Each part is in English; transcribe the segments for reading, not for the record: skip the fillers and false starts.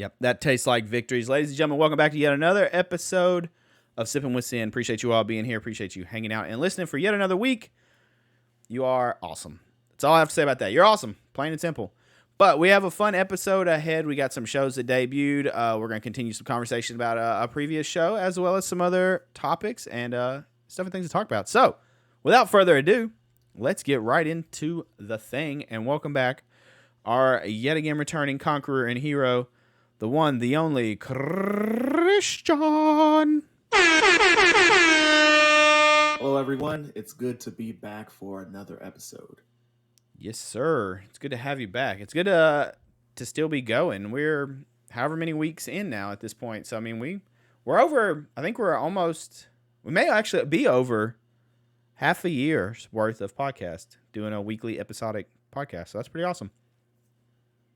Yep, that tastes like victories. Ladies and gentlemen, welcome back to yet another episode of Sippin With Sin. Appreciate you all being here. Appreciate you hanging out and listening for yet another week. You are awesome. That's all I have to say about that. You're awesome, plain and simple. But we have a fun episode ahead. We got some shows that debuted. We're going to continue some conversation about a previous show, as well as some other topics and stuff and things to talk about. So, without further ado, let's get right into the thing. And welcome back, our yet again returning conqueror and hero, the one, the only, Christian. Hello, everyone. It's good to be back for another episode. Yes, sir. It's good to have you back. It's good to still be going. We're however many weeks in now at this point. So, I mean, we're over, I think we may actually be over half a year's worth of podcast, doing a weekly episodic podcast. So that's pretty awesome.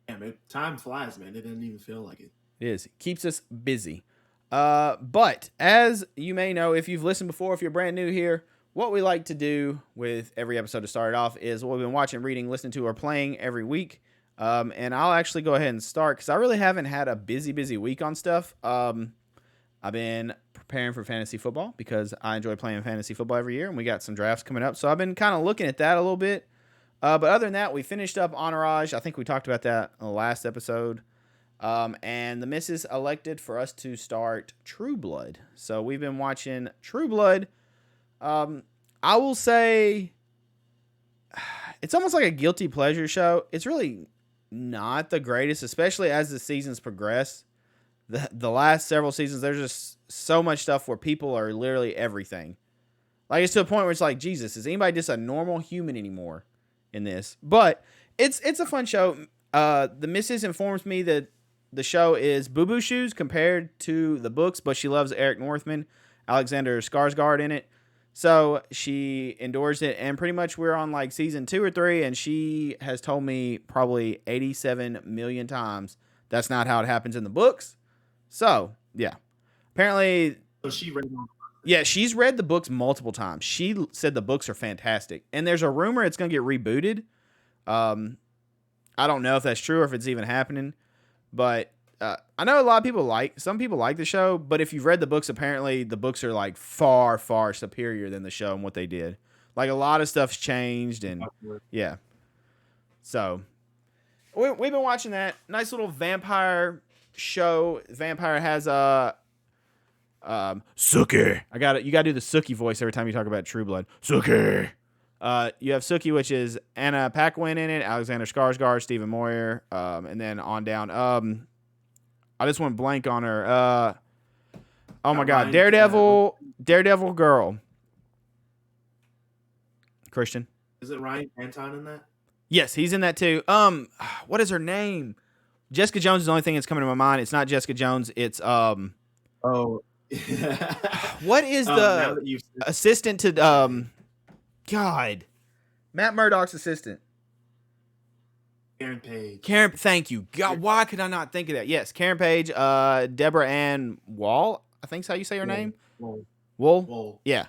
Yeah, man, time flies, man. It doesn't even feel like it. It is. It keeps us busy. But as you may know, if you've listened before, if you're brand new here, what we like to do with every episode to start it off is what we've been watching, reading, listening to, or playing every week. And I'll actually go ahead and start because I really haven't had a busy week on stuff. I've been preparing for fantasy football because I enjoy playing fantasy football every year, and we got some drafts coming up. So I've been kind of looking at that a little bit. But other than that, we finished up Entourage. I think we talked about that in the last episode. And the missus elected for us to start True Blood. So we've been watching True Blood. I will say it's almost like a guilty pleasure show. It's really not the greatest, especially as the seasons progress. The last several seasons, there's just so much stuff where people are literally everything. Like, it's to a point where it's like, Jesus, is anybody just a normal human anymore in this? But it's a fun show. The missus informs me that the show is boo-boo shoes compared to the books, but she loves Eric Northman, Alexander Skarsgård in it. So she endorsed it, and pretty much we're on like season 2 or 3, and she has told me probably 87 million times that's not how it happens in the books. So, yeah. Apparently... So she read them. Yeah, she's read the books multiple times. She said the books are fantastic. And there's a rumor it's going to get rebooted. I don't know if that's true or if it's even happening. But I know some people like the show, but if you've read the books, apparently the books are like far superior than the show and what they did. Like, a lot of stuff's changed, and yeah. So we've been watching that nice little vampire show. Vampire has a Sookie. You got to do the Sookie voice every time you talk about True Blood. Sookie. You have Sookie, which is Anna Paquin in it, Alexander Skarsgård, Stephen Moyer, and then on down. I just went blank on her. Oh my God, Daredevil girl. Christian. Is it Ryan Anton in that? Yes, he's in that too. What is her name? Jessica Jones is the only thing that's coming to my mind. It's not Jessica Jones. It's Oh. What is the assistant to God, Matt Murdock's assistant? Karen Page. Thank you. God, why could I not think of that? Yes, Karen Page, Deborah Ann Wall, I think is how you say her name. Wool? Yeah.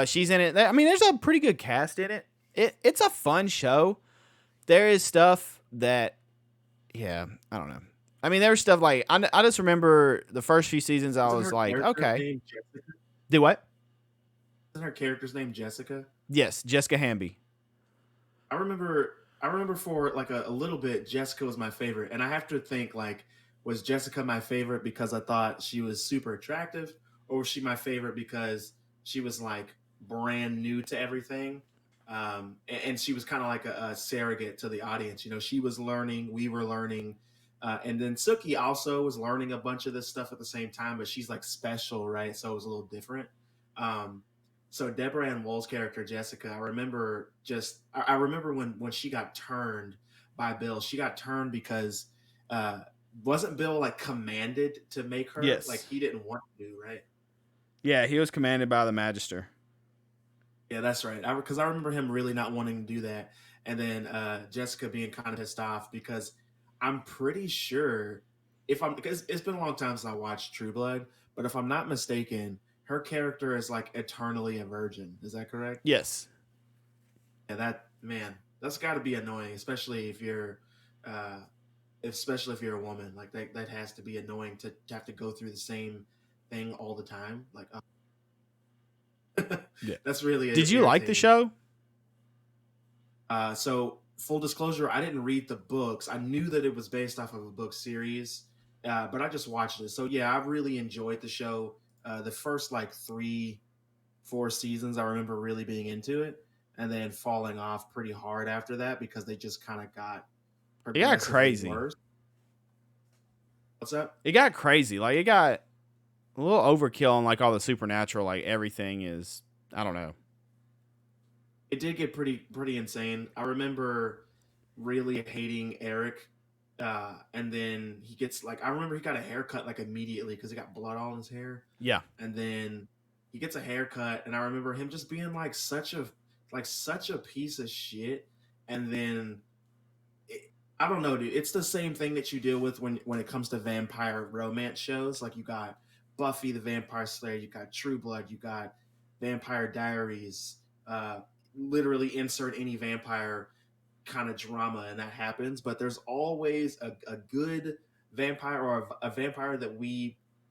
She's in it. I mean, there's a pretty good cast in it. It's a fun show. There is stuff that, yeah, I don't know. I mean, there's stuff like, I just remember the first few seasons, I was like, okay. Do what? Isn't her character's name Jessica? Yes, Jessica Hamby. I remember for like a little bit, Jessica was my favorite. And I have to think, like, was Jessica my favorite because I thought she was super attractive? Or was she my favorite because she was like brand new to everything? And she was kind of like a surrogate to the audience. You know, she was learning, we were learning. And then Sookie also was learning a bunch of this stuff at the same time, but she's like special, right? So it was a little different. So Deborah Ann Wool's character, Jessica, I remember when she got turned by Bill. She got turned because wasn't Bill like commanded to make her? Yes. Like, he didn't want to, right? Yeah, he was commanded by the Magister. Yeah, that's right. Because I remember him really not wanting to do that. And then Jessica being kind of pissed off because I'm pretty sure because it's been a long time since I watched True Blood, but if I'm not mistaken, her character is like eternally a virgin. Is that correct? Yes. Yeah, that's got to be annoying, especially if you're especially if you're a woman. Like that has to be annoying to have to go through the same thing all the time. Like Yeah. that's really Did you like the irritating. show? So full disclosure, I didn't read the books. I knew that it was based off of a book series, but I just watched it. So yeah, I really enjoyed the show. The first like 3, 4 seasons, I remember really being into it, and then falling off pretty hard after that because they just kind of got It got progressively crazy. worse. What's up? It got crazy. Like, it got a little overkill on like all the supernatural. Like, everything is, I don't know. It did get pretty insane. I remember really hating Eric, and then he gets like I remember he got a haircut like immediately because he got blood all in his hair, Yeah. and then he gets a haircut, and I remember him just being like such a piece of shit, and then I don't know, dude. It's the same thing that you deal with when it comes to vampire romance shows. Like you got Buffy the Vampire Slayer, you got True Blood, you got Vampire Diaries. Uh, Literally insert any vampire kind of drama, and that happens. But there's always a good vampire or a vampire that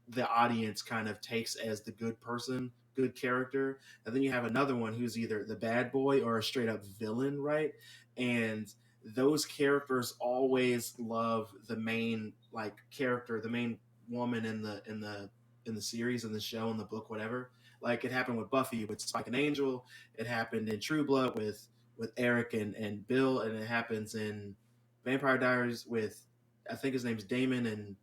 the audience, kind of takes as the good person, good character, and then you have another one who's either the bad boy or a straight up villain, right? And those characters always love the main like character, the main woman in the series, in the show, in the book, whatever. Like it happened with Buffy with Spike and Angel. It happened in True Blood with Eric and Bill, and it happens in Vampire Diaries with I think his name's Damon and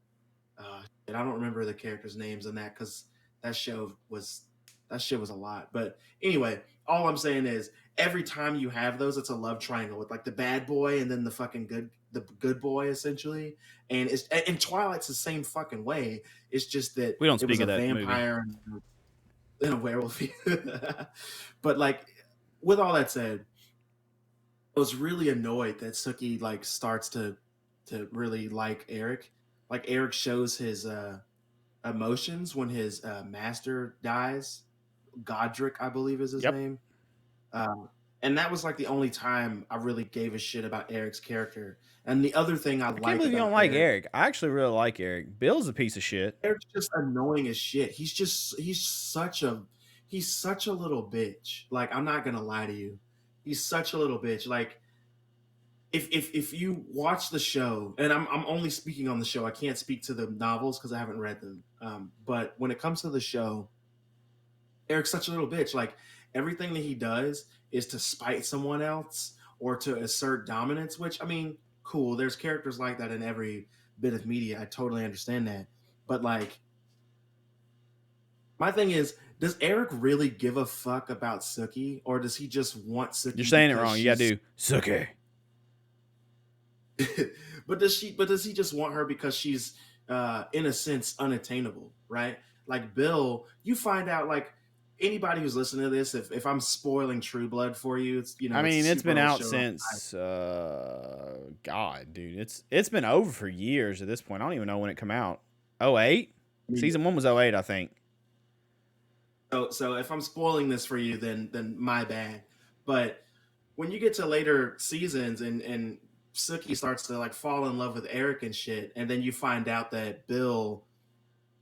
I don't remember the characters' names in that because that show was that shit was a lot. But anyway, all I'm saying is every time you have those, it's a love triangle with like the bad boy and then the good boy essentially. And it's in Twilight's the same fucking way. It's just that We don't it was speak a of that movie. vampire and a werewolf. But like with all that said, I was really annoyed that Suki like starts to really like Eric. Like Eric shows his emotions when his master dies. Godric, I believe, is his Yep. name. Um, and that was like the only time I really gave a shit about Eric's character. And the other thing I I can't like believe you about don't like Eric, Eric. I actually really like Eric. Bill's a piece of shit. Eric's just annoying as shit. He's such a little bitch. Like I'm not gonna lie to you, he's such a little bitch. Like if you watch the show, and I'm only speaking on the show, I can't speak to the novels because I haven't read them. But when it comes to the show, Eric's such a little bitch. Like everything that he does is to spite someone else or to assert dominance. Which I mean, cool. There's characters like that in every bit of media. I totally understand that. But like, my thing is, does Eric really give a fuck about Suki, or does he just want You're Suki saying it because wrong. You gotta she's do Suki. but does he just want her because she's in a sense unattainable, right? Like Bill, you find out like anybody who's listening to this, if I'm spoiling True Blood for you, it's I it's a mean, it's super been old out show. since God, dude. It's been over for years at this point. I don't even know when it come out. 08? Season 1 was 08, I think. So if I'm spoiling this for you, then my bad. But when you get to later seasons and Suki starts to like fall in love with Eric and shit, and then you find out that Bill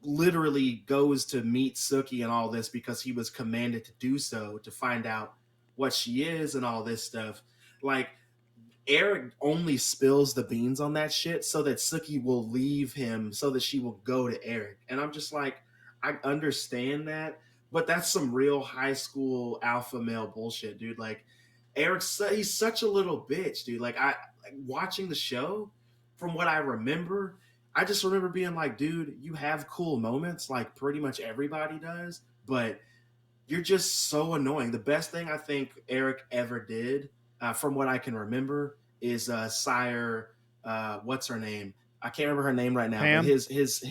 literally goes to meet Suki and all this because he was commanded to do so to find out what she is and all this stuff. Like Eric only spills the beans on that shit so that Suki will leave him so that she will go to Eric. And I'm just like, I understand that, but that's some real high school alpha male bullshit, dude. Like he's such a little bitch, dude. Like watching the show, from what I remember, I just remember being like, dude, you have cool moments, like pretty much everybody does, but you're just so annoying. The best thing I think Eric ever did, from what I can remember, is Sire. What's her name? I can't remember her name right now. But Pam? his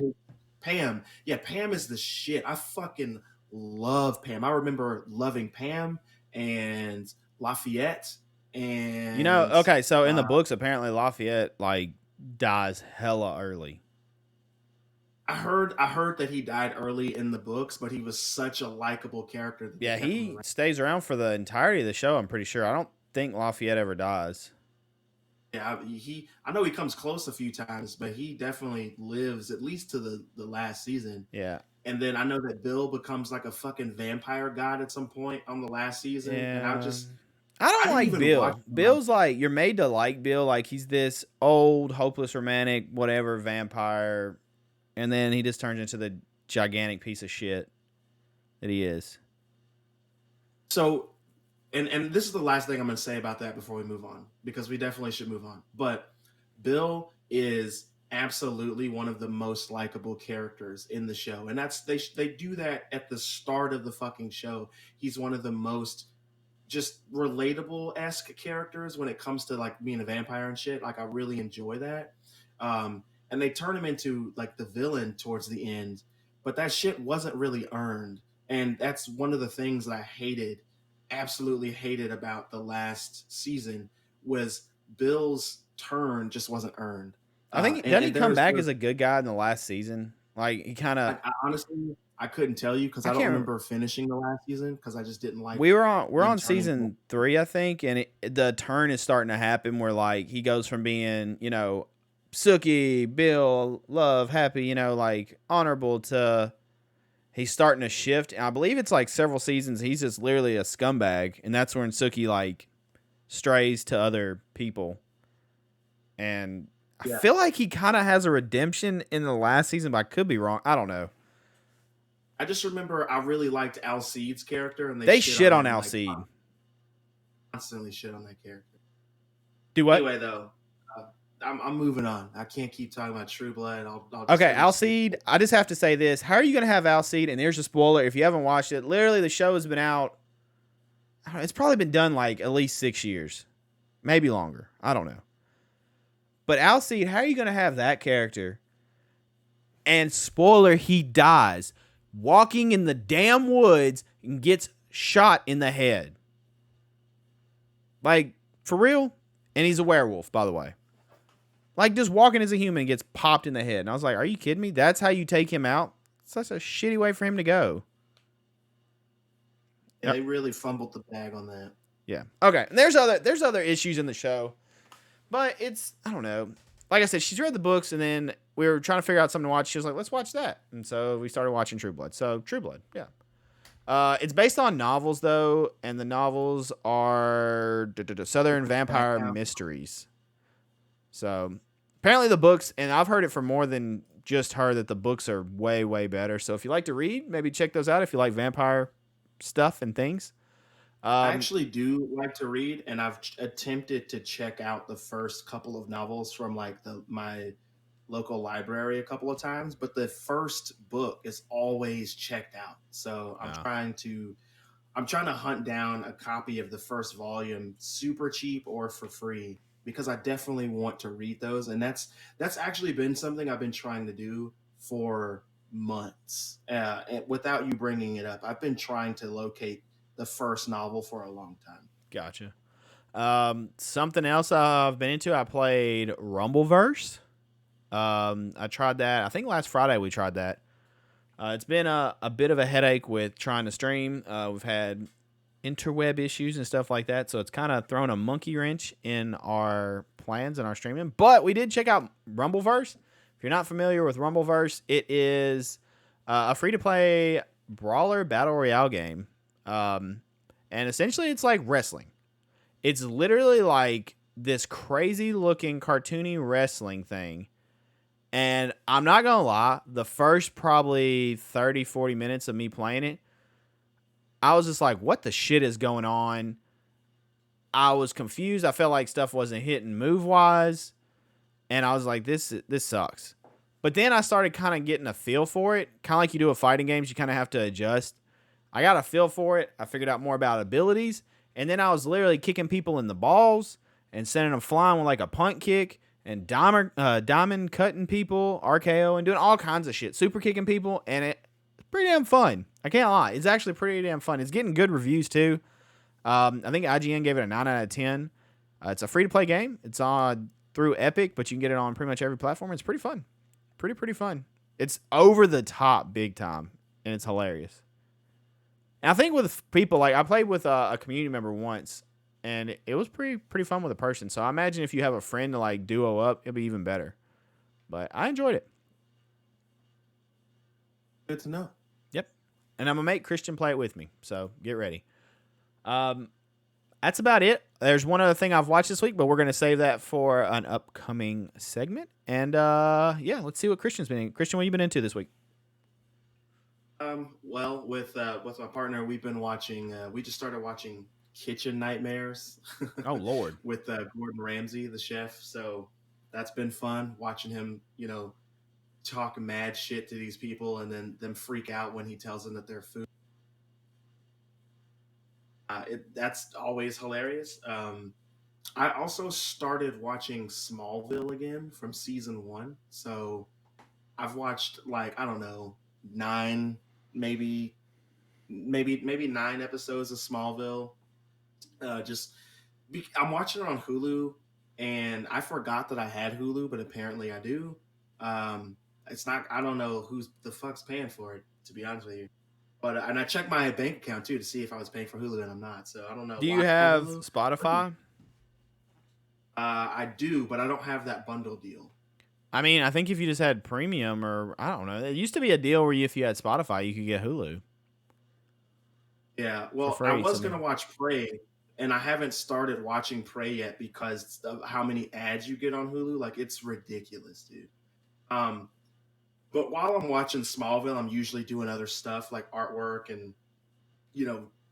Pam. Yeah, Pam is the shit. I fucking love Pam. I remember loving Pam and Lafayette and Okay, so in the uh, books, apparently Lafayette like dies hella early. I heard that he died early in the books, but he was such a likable character that they Yeah, kept him he around. stays around for the entirety of the show, I'm pretty sure. I don't think Lafayette ever dies. Yeah, I know he comes close a few times, but he definitely lives at least to the last season. Yeah. And then I know that Bill becomes like a fucking vampire god at some point on the last season, and Yeah. I I don't didn't like even watch Bill. the last. Bill's like, you're made to like Bill. Like, he's this old, hopeless romantic, whatever vampire. And then he just turns into the gigantic piece of shit that he is. So, and this is the last thing I'm going to say about that before we move on, because we definitely should move on. But Bill is absolutely one of the most likable characters in the show, and they do that at the start of the fucking show. He's one of the most just relatable esque characters when it comes to like being a vampire and shit. Like I really enjoy that. And they turn him into like the villain towards the end, but that shit wasn't really earned. And that's one of the things that I hated, absolutely hated about the last season was Bill's turn just wasn't earned. I think, doesn't he And come back as a good guy in the last season? Like, he kind of, I honestly I couldn't tell you because I I don't can't remember. remember finishing the last season because I just didn't like We're him on turning. season 3, I think, and the turn is starting to happen where like he goes from being, Sookie, Bill, love, happy, like honorable to he's starting to shift. And I believe it's like several seasons he's just literally a scumbag, and that's when Sookie like strays to other people. And I Yeah. feel like he kind of has a redemption in the last season, but I could be wrong. I don't know. I just remember I really liked Alcide's character, and They shit on him like Alcide. constantly shit on that character. Do what? Anyway, though, I'm moving on. I can't keep talking about True Blood. I'll just Okay, finish this. Alcide. I just have to say this: how are you going to have Alcide? And there's a spoiler if you haven't watched it. Literally, the show has been out. I don't know, it's probably been done like at least 6 years, maybe longer. I don't know. But Alcide, how are you going to have that character? And spoiler, he dies walking in the damn woods and gets shot in the head. Like, for real? And he's a werewolf, by the way. Like, just walking as a human gets popped in the head. And I was like, are you kidding me? That's how you take him out? Such a shitty way for him to go. Yeah, they really fumbled the bag on that. Yeah. Okay. And there's other issues in the show. But it's, I don't know. Like I said, she's read the books, and then we were trying to figure out something to watch. She was like, let's watch that. And so we started watching True Blood. So, True Blood, yeah. It's based on novels, though, and the novels are Southern Vampire Mysteries. So, apparently the books, and I've heard it from more than just her, that the books are way, way better. So, if you like to read, maybe check those out if you like vampire stuff and things. I actually do like to read, and I've attempted to check out the first couple of novels from like my local library a couple of times, but the first book is always checked out. So I'm trying to hunt down a copy of the first volume super cheap or for free because I definitely want to read those, and that's actually been something I've been trying to do for months. And without you bringing it up, I've been trying to locate the first novel for a long time. Gotcha. Something else I've been into, I played Rumbleverse. I tried that. I think last Friday we tried that. It's been a bit of a headache with trying to stream. We've had interweb issues and stuff like that, so it's kind of thrown a monkey wrench in our plans and our streaming. But we did check out Rumbleverse. If you're not familiar with Rumbleverse, it is a free-to-play brawler battle royale game. And essentially it's like wrestling. It's literally like this crazy looking cartoony wrestling thing. And I'm not going to lie, the first probably 30, 40 minutes of me playing it, I was just like, what the shit is going on? I was confused. I felt like stuff wasn't hitting move-wise. And I was like, this sucks. But then I started kind of getting a feel for it. Kind of like you do with fighting games, you kind of have to adjust. I got a feel for it. I figured out more about abilities. And then I was literally kicking people in the balls and sending them flying with like a punt kick and diamond cutting people, RKO, and doing all kinds of shit. Super kicking people. And it's pretty damn fun. I can't lie. It's actually pretty damn fun. It's getting good reviews too. I think IGN gave it a 9 out of 10. It's a free-to-play game. It's on through Epic, but you can get it on pretty much every platform. It's pretty fun. Pretty fun. It's over the top big time, and it's hilarious. And I think with people, like I played with a community member once, and it was pretty fun with a person. So I imagine if you have a friend to like duo up, it'll be even better. But I enjoyed it. Good to know. Yep. And I'm gonna make Christian play it with me. So get ready. Um, that's about it. There's one other thing I've watched this week, but we're gonna save that for an upcoming segment. And yeah, let's see what Christian's been in. Christian, what you been into this week? Well, with my partner, we've been watching. We just started watching Kitchen Nightmares Oh Lord. with Gordon Ramsay, the chef. So that's been fun watching him, talk mad shit to these people and then them freak out when he tells them that their food. That's always hilarious. I also started watching Smallville again from season one. So I've watched like I don't know nine, maybe maybe 9 episodes of Smallville. Just I'm watching it on Hulu, and I forgot that I had Hulu, but apparently I do. It's not. I don't know who's the fuck's paying for it, to be honest with you. But and I checked my bank account too to see if I was paying for Hulu, and I'm not. So I don't know Do you why have Hulu. Spotify? I do, but I don't have that bundle deal. I mean, I think if you just had premium or I don't know, it used to be a deal where if you had Spotify, you could get Hulu Yeah, for well, I free. was So gonna watch Prey, and I haven't started watching Prey yet because of how many ads you get on Hulu. Like it's ridiculous, dude. Um, but while I'm watching Smallville, I'm usually doing other stuff like artwork and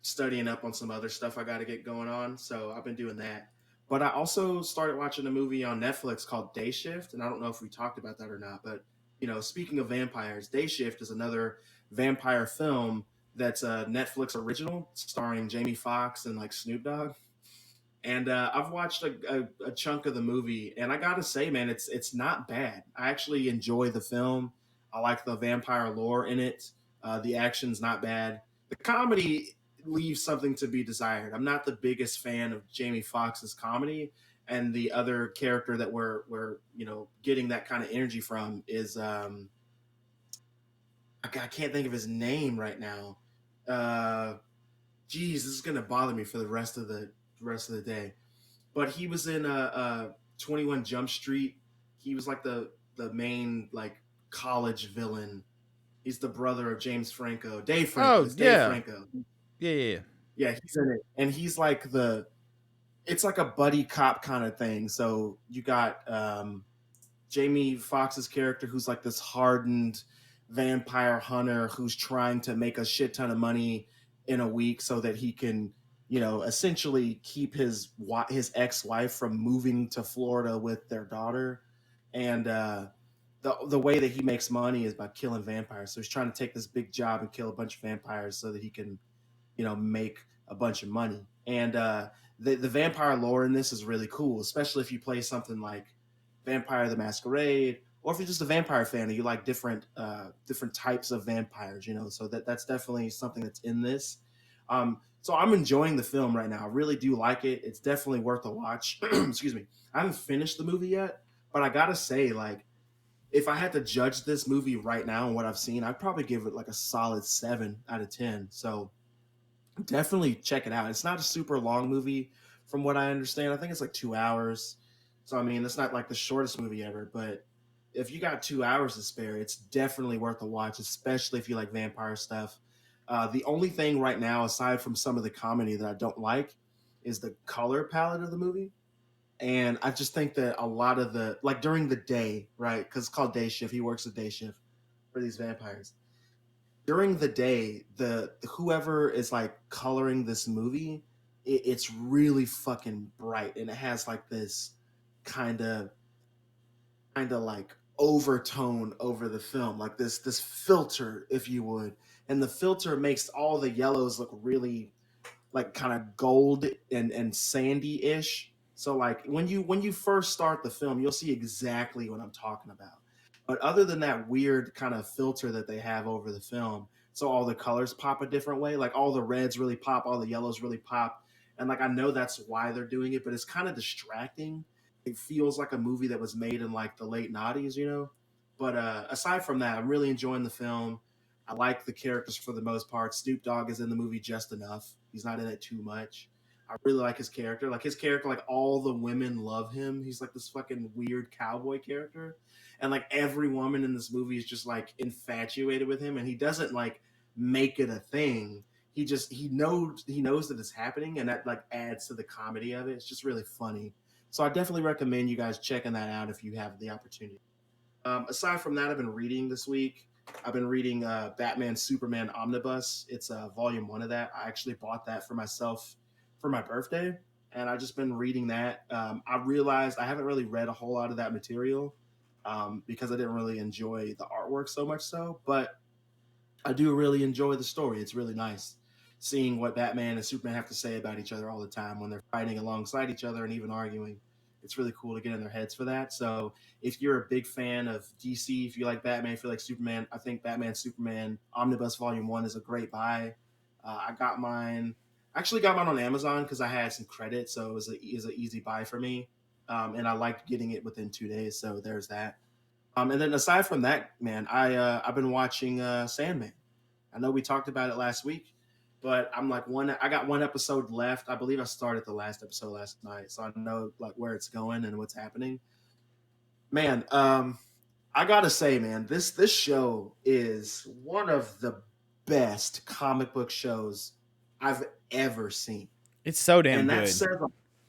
studying up on some other stuff I got to get going on. So I've been doing that. But I also started watching a movie on Netflix called Day Shift, and I don't know if we talked about that or not. But speaking of vampires, Day Shift is another vampire film that's a Netflix original starring Jamie Foxx and like Snoop Dogg. And I've watched a chunk of the movie, and I gotta say, man, it's not bad. I actually enjoy the film. I like the vampire lore in it. The action's not bad. The comedy leaves something to be desired. I'm not the biggest fan of Jamie Foxx's comedy, and the other character that we're getting that kind of energy from is I can't think of his name right now. Uh, Geez, this is gonna bother me for the rest of the day, but he was in 21 Jump Street. He was like the main like college villain. He's the brother of James Franco. Dave Franco. oh It's Dave yeah, Franco. yeah. Yeah, he's in it, and he's like it's like a buddy cop kind of thing. So you got Jamie Foxx's character, who's like this hardened vampire hunter who's trying to make a shit ton of money in a week so that he can, essentially keep his ex-wife from moving to Florida with their daughter. And the way that he makes money is by killing vampires. So he's trying to take this big job and kill a bunch of vampires so that he can, make a bunch of money. And the vampire lore in this is really cool, especially if you play something like Vampire the Masquerade, or if you're just a vampire fan and you like different types of vampires, So that's definitely something that's in this. So I'm enjoying the film right now. I really do like it. It's definitely worth a watch. Excuse me. I haven't finished the movie yet, but I gotta say, like, if I had to judge this movie right now and what I've seen, I'd probably give it like a solid 7 out of 10. So definitely check it out. It's not a super long movie, from what I understand. I think it's like 2 hours. So I mean, it's not like the shortest movie ever, but if you got 2 hours to spare, it's definitely worth a watch, especially if you like vampire stuff. The only thing right now, aside from some of the comedy that I don't like, is the color palette of the movie. And I just think that a lot of the like during the day, right? Because it's called day shift. He works a day shift for these vampires during the day, the whoever is like coloring this movie, it's really fucking bright, and it has like this kind of like overtone over the film, like this filter, if you would, and the filter makes all the yellows look really like kind of gold and sandy ish. So like when you first start the film, you'll see exactly what I'm talking about. But other than that weird kind of filter that they have over the film, so all the colors pop a different way. Like all the reds really pop, all the yellows really pop, and like I know that's why they're doing it, but it's kind of distracting. It feels like a movie that was made in like the late '90s. But aside from that, I'm really enjoying the film. I like the characters for the most part. Snoop Dogg is in the movie just enough. He's not in it too much. I really like his character. Like his character, like all the women love him. He's like this fucking weird cowboy character, and like every woman in this movie is just like infatuated with him, and he doesn't like make it a thing. He knows that it's happening, and that like adds to the comedy of it. It's just really funny. So I definitely recommend you guys checking that out if you have the opportunity. Aside from that, I've been reading this week. I've been reading Batman Superman Omnibus. It's volume one of that. I actually bought that for myself for my birthday, and I've just been reading that. I realized I haven't really read a whole lot of that material because I didn't really enjoy the artwork so much so, but I do really enjoy the story. It's really nice seeing what Batman and Superman have to say about each other all the time when they're fighting alongside each other and even arguing. It's really cool to get in their heads for that. So if you're a big fan of DC, if you like Batman, if you like Superman, I think Batman Superman Omnibus Volume One is a great buy. I got mine. I actually got mine on Amazon because I had some credit, so it was an easy buy for me. And I liked getting it within 2 days. So there's that. And then aside from that, man, I've been watching Sandman. I know we talked about it last week, but I'm like one. I got one episode left. I believe I started the last episode last night, so I know like where it's going and what's happening. Man, I gotta say, man, this show is one of the best comic book shows I've ever seen, It's so damn and that good. says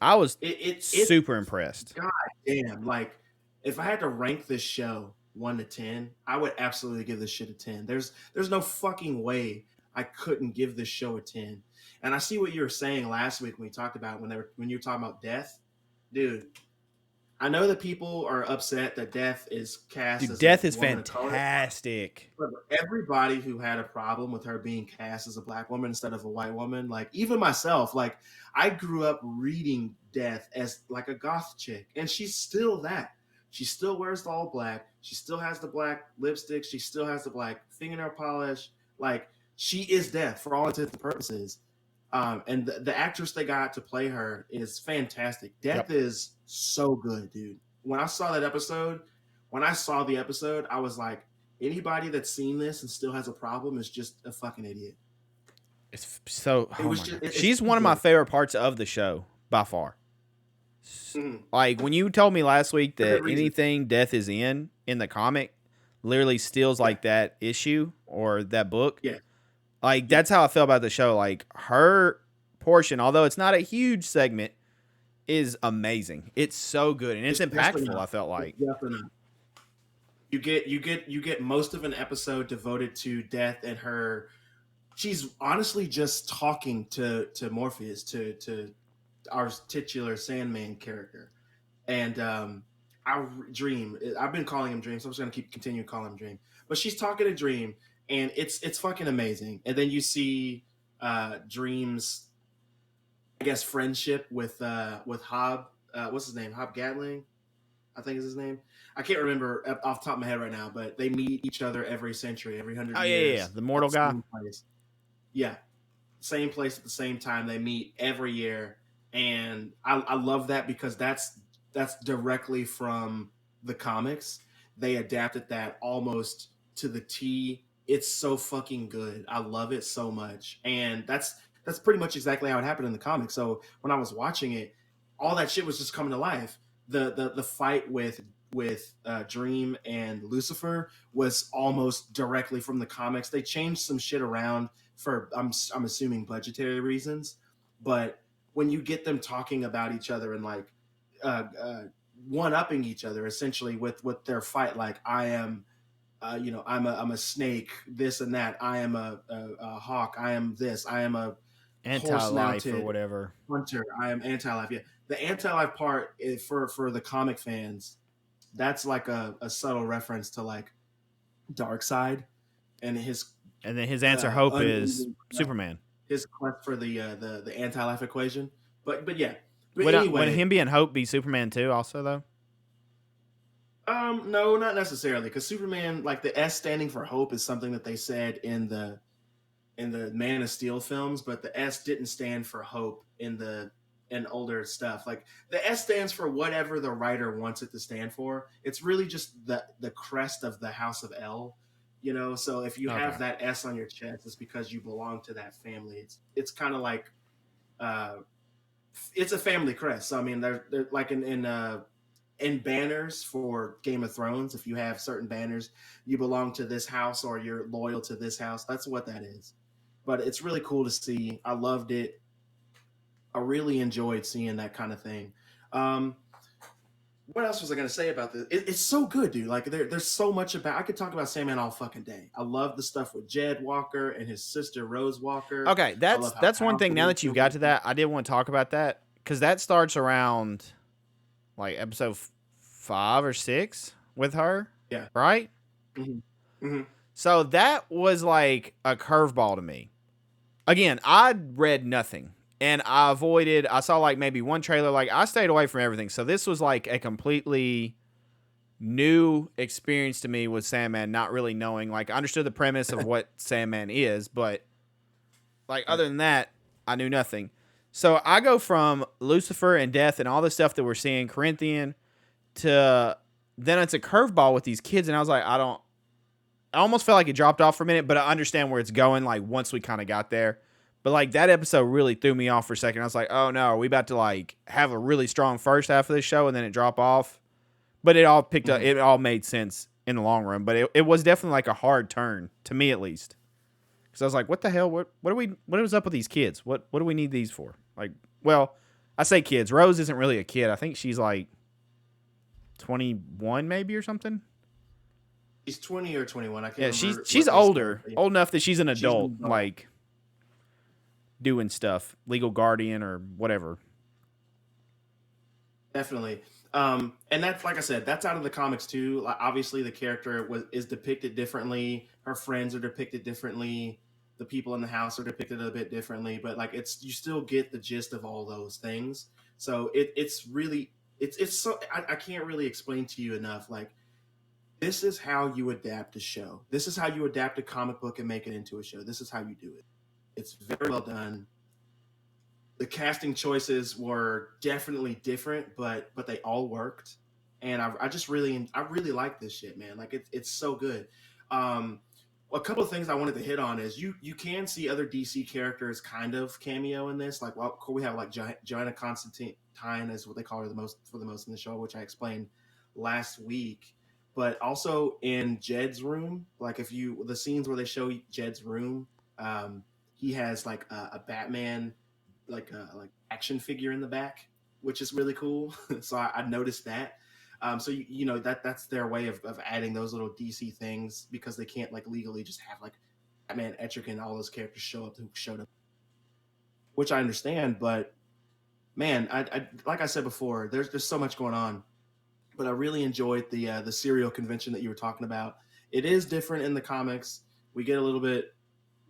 I was it super impressed. God damn, like if I had to rank this show 1 to 10, I would absolutely give this shit a 10. There's no fucking way I couldn't give this show a 10. And I see what you were saying last week when we talked about when you were talking about death, dude. I know that people are upset that Death is cast Dude, as a Death is woman of color. fantastic. But everybody who had a problem with her being cast as a black woman instead of a white woman, like even myself, like I grew up reading Death as like a goth chick, and she's still that. She still wears the all black. She still has the black lipstick. She still has the black fingernail polish. Like she is Death for all intents and purposes. And the actress they got to play her is fantastic. Death Yep. is so good, dude. When I saw that episode, when I saw the episode, I was like, anybody that's seen this and still has a problem is just a fucking idiot. It's so. It Oh was my just, god, it's she's too one of my good. favorite parts of the show by far. Mhm. Like when you told me last week For good that reason. anything Death is in the comic literally steals Yeah, like that issue or that book. yeah, Like yeah. that's how I feel about the show. Like her portion, although it's not a huge segment, is amazing. It's so good and it's It's definitely impactful. not. I felt It's like. definitely not. You get most of an episode devoted to Death and her. She's honestly just talking to Morpheus, to our titular Sandman character. And our Dream. I've been calling him Dream, so I'm just gonna keep continue calling him Dream. But she's talking to Dream, and it's fucking amazing. And then you see Dream's, I guess, friendship with Hob. What's his name? Hob Gatling, I think is his name. I can't remember off the top of my head right now, but they meet each other every century, every hundred Oh yeah. years The at mortal the guy. same place. Yeah, same place at the same time. They meet every year, and I love that because that's directly from the comics. They adapted that almost to the T. It's so fucking good. I love it so much, and that's pretty much exactly how it happened in the comics. So when I was watching it, all that shit was just coming to life. The fight with Dream and Lucifer was almost directly from the comics. They changed some shit around for I'm assuming budgetary reasons, but when you get them talking about each other and like uh, uh, one upping each other essentially with their fight, like I am, I'm a snake, this and that. I am a hawk. I am this. I am a horse Anti-life or mounted whatever. hunter. I am anti-life. Yeah, the anti-life part is for the comic fans. That's like a subtle reference to like Dark Side and And then his answer hope is unending Superman. his quest for the anti-life equation. But yeah. But Would anyway, him being Hope be Superman too? Also though. no, not necessarily, because Superman, like the S standing for hope, is something that they said in the Man of Steel films, but the S didn't stand for hope in older stuff. Like the S stands for whatever the writer wants it to stand for. It's really just the crest of the House of L. So if you Okay. have that S on your chest, it's because you belong to that family. It's kind of like uh it's a family crest. So I mean, they're like in banners for Game of Thrones. If you have certain banners, you belong to this house or you're loyal to this house. That's what that is. But it's really cool to see. I loved it. I really enjoyed seeing that kind of thing. Um, what else was I gonna say about this? It's so good, dude. Like there's so much about. I could talk about Sandman all fucking day. I love the stuff with Jed Walker and his sister Rose Walker. Okay, I that's love how that's one thing. powerful Now they that you've feel. got to that, I did want to talk about that because that starts around like episode 5 or 6 with her, Yeah. right? Hmm. Hmm. So that was like a curveball to me. Again, I read nothing and I avoided. I saw like maybe one trailer. Like I stayed away from everything. So this was like a completely new experience to me with Sandman. Not really knowing. Like I understood the premise of what Sandman is, but like Right. other than that, I knew nothing. So I go from Lucifer and Death and all the stuff that we're seeing, Corinthian, to then it's a curveball with these kids, and I was like, I don't. I almost felt like it dropped off for a minute, but I understand where it's going. Like once we kind of got there, but like that episode really threw me off for a second. I was like, oh no, are we about to like have a really strong first half of this show and then it drop off? But it all picked up. Hmm. It all made sense in the long run. But it was definitely like a hard turn to me at least. Because I was like, what the hell? What was up with these kids? What do we need these for? Like, well, I say kids. Rose isn't really a kid. I think she's like 21 maybe or something. He's 20 or 21. I Yeah, can't she's remember she's what they said. older, But yeah, old enough that she's an she's adult, an adult. like doing stuff, legal guardian or whatever. Definitely. And that's like I said, that's out of the comics too. Like obviously the character is depicted differently. Her friends are depicted differently. The people in the house are depicted a bit differently, but like it's you still get the gist of all those things. So it's really it's so I can't really explain to you enough. Like this is how you adapt a show. This is how you adapt a comic book and make it into a show. This is how you do it. It's very well done. The casting choices were definitely different, but they all worked, and I just really like this shit, man. Like it's so good. Um, a couple of things I wanted to hit on is you can see other DC characters kind of cameo in this. Like, well, we have like Joanna Constantine is what they call her the most in the show, which I explained last week. But also in Jed's room, like if you the scenes where they show Jed's room, he has like a Batman like a like action figure in the back, which is really cool. So I noticed that. So you know that's their way of adding those little DC things because they can't like legally just have like Batman, Etrigan, and all those characters show up who showed up, which I understand. But man, I like I said before, there's so much going on. But I really enjoyed the serial convention that you were talking about. It is different in the comics. We get a little bit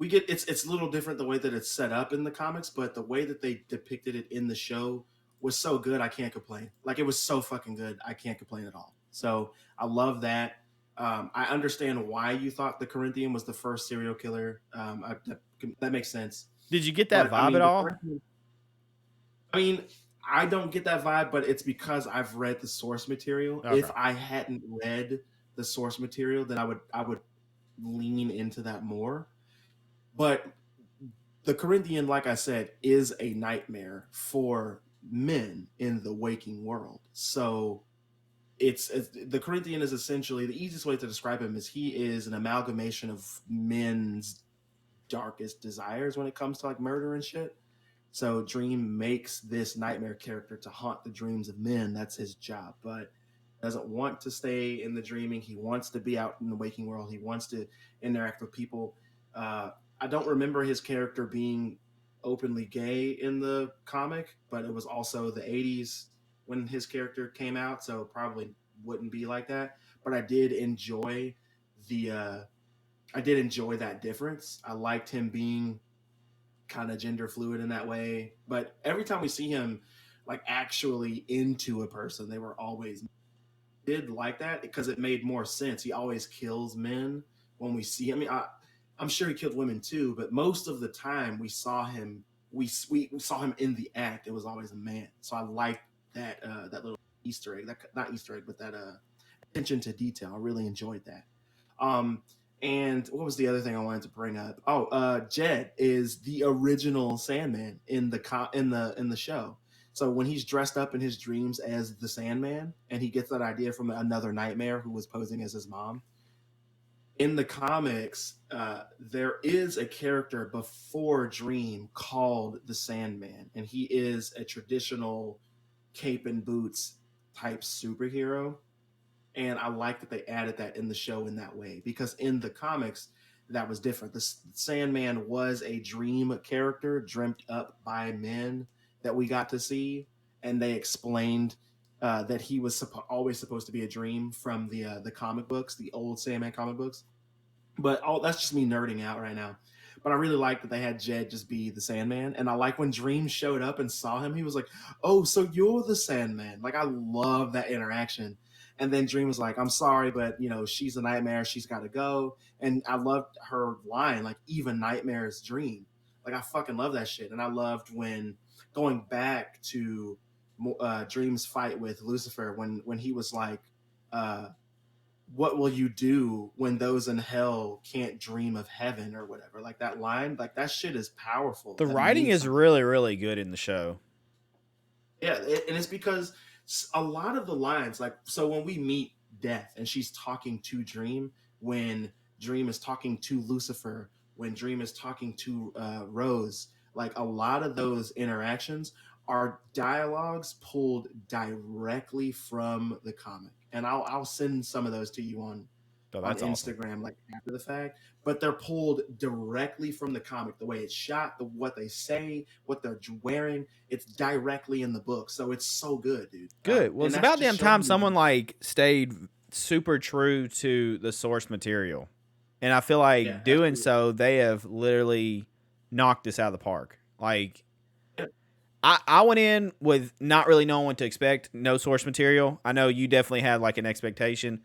it's a little different the way that it's set up in the comics, but the way that they depicted it in the show was so good. I can't complain. Like it was so fucking good. I can't complain at all. So I love that. I understand why you thought the Corinthian was the first serial killer. That makes sense. Did you get that But I vibe at mean, the all? Corinthian. I mean, I don't get that vibe, but it's because I've read the source material. Okay. If I hadn't read the source material, then I would lean into that more. But the Corinthian, like I said, is a nightmare for men in the waking world. So it's the Corinthian is essentially the easiest way to describe him is he is an amalgamation of men's darkest desires when it comes to like murder and shit. So Dream makes this nightmare character to haunt the dreams of men. That's his job, but doesn't want to stay in the dreaming. He wants to be out in the waking world. He wants to interact with people. Uh, I don't remember his character being openly gay in the comic, but it was also the 80s when his character came out, so probably wouldn't be like that. But the I did enjoy that difference. I liked him being kind of gender fluid in that way. But every time we see him like actually into a person, they were always did like that because it made more sense. He always kills men when we see him. I mean, I'm sure he killed women too, but most of the time we saw him, we saw him in the act. It was always a man. So I liked that little Easter egg, that not Easter egg, but that attention to detail. I really enjoyed that. Um, and what was the other thing I wanted to bring up? Oh, Jed is the original Sandman in the show. So when he's dressed up in his dreams as the Sandman, and he gets that idea from another nightmare who was posing as his mom, in the comics, there is a character before Dream called the Sandman, and he is a traditional cape and boots type superhero. And I like that they added that in the show in that way, because in the comics that was different. The Sandman was a dream character dreamt up by men that we got to see, and they explained that he was always supposed to be a dream from the comic books, the old Sandman comic books. But that's just me nerding out right now. But I really like that they had Jed just be the Sandman, and I like when Dream showed up and saw him. He was like, "Oh, so you're the Sandman!" Like I love that interaction. And then Dream was like, "I'm sorry, but she's a nightmare. She's got to go." And I loved her line, like, "Even nightmares dream." Like I fucking love that shit. And I loved when going back to Dream's fight with Lucifer, when he was like, uh, "What will you do when those in hell can't dream of heaven," or whatever. Like that line, like that shit is powerful. The That writing means is something. really, really good in the show. Yeah, and it's because a lot of the lines, like, so when we meet Death and she's talking to Dream, when Dream is talking to Lucifer, when Dream is talking to Rose, like a lot of those interactions are dialogues pulled directly from the comic. And I'll send some of those to you So on that's awesome. Instagram, like after the fact, but they're pulled directly from the comic. The way it's shot, what they say, what they're wearing, it's directly in the book. So it's so good, dude. Good. Well, And it's that's about just damn showing time you. someone like stayed super true to the source material. And I feel like Yeah, doing absolutely. so, they have literally knocked this out of the park. Like, Yeah, I went in with not really knowing what to expect, no source material. I know you definitely had like an expectation,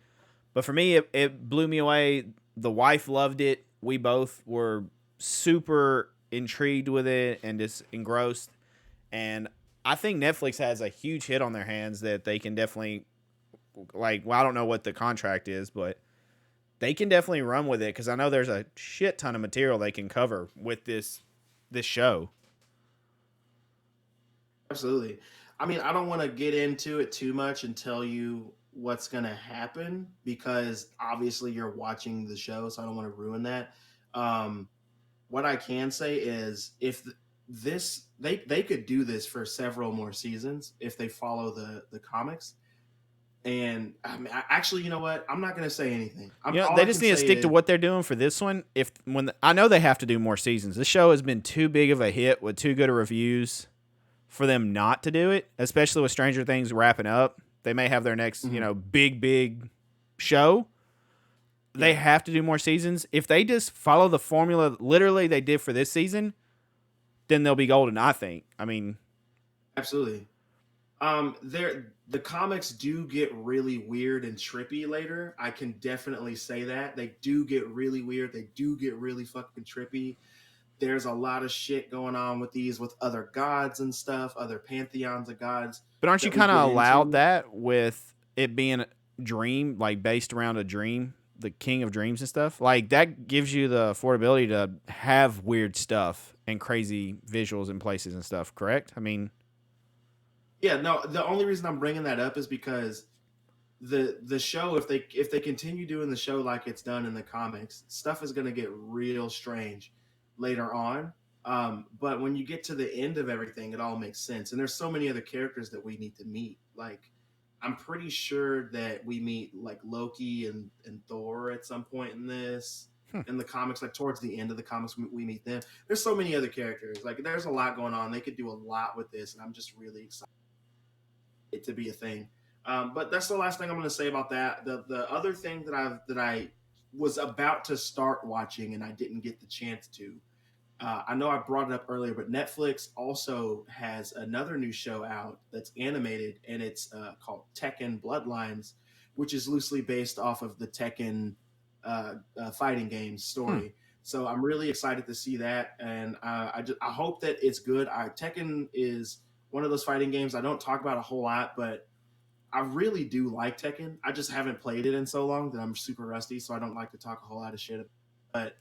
but for me, it blew me away. The wife loved it. We both were super intrigued with it and just engrossed. And I think Netflix has a huge hit on their hands that they can definitely, like, well, I don't know what the contract is, but they can definitely run with it because I know there's a shit ton of material they can cover with this show. absolutely. I mean, I don't want to get into it too much and tell you what's going to happen, because obviously you're watching the show, so I don't want to ruin that. Um, what I can say is, if this they could do this for several more seasons if they follow the comics. And I mean, actually, you know what? I'm not going to say anything. You know, All they I just can need to say stick to is, what they're doing for this one. I know they have to do more seasons. This show has been too big of a hit with too good of reviews for them not to do it, especially with Stranger Things wrapping up. They may have their next, mhm, big show. They yeah, have to do more seasons. If they just follow the formula literally they did for this season, then they'll be golden, I think. I mean, absolutely. The comics do get really weird and trippy later. I can definitely say that they do get really weird. They do get really fucking trippy. There's a lot of shit going on with these, with other gods and stuff, other pantheons of gods but aren't you that we kind get of allowed into. that with it being a dream, like based around a dream, the king of dreams and stuff? Like that gives you the affordability to have weird stuff and crazy visuals in places and stuff, correct? I mean, Yeah, no, the only reason I'm bringing that up is because the show, if they continue doing the show like it's done in the comics, stuff is going to get real strange later on. But when you get to the end of everything, it all makes sense. And there's so many other characters that we need to meet. Like, I'm pretty sure that we meet like Loki and Thor at some point in this, hmm. in the comics. Like towards the end of the comics, we meet them. There's so many other characters. Like, there's a lot going on. They could do a lot with this, and I'm just really excited it to be a thing. But that's the last thing I'm going to say about that. The other thing that I was about to start watching and I didn't get the chance to. I know I brought it up earlier, but Netflix also has another new show out that's animated, and it's called Tekken Bloodlines, which is loosely based off of the Tekken fighting game Hmm. story. So I'm really excited to see that, and I hope that it's good. Tekken is one of those fighting games I don't talk about a whole lot, but I really do like Tekken. I just haven't played it in so long that I'm super rusty, so I don't like to talk a whole lot of shit. But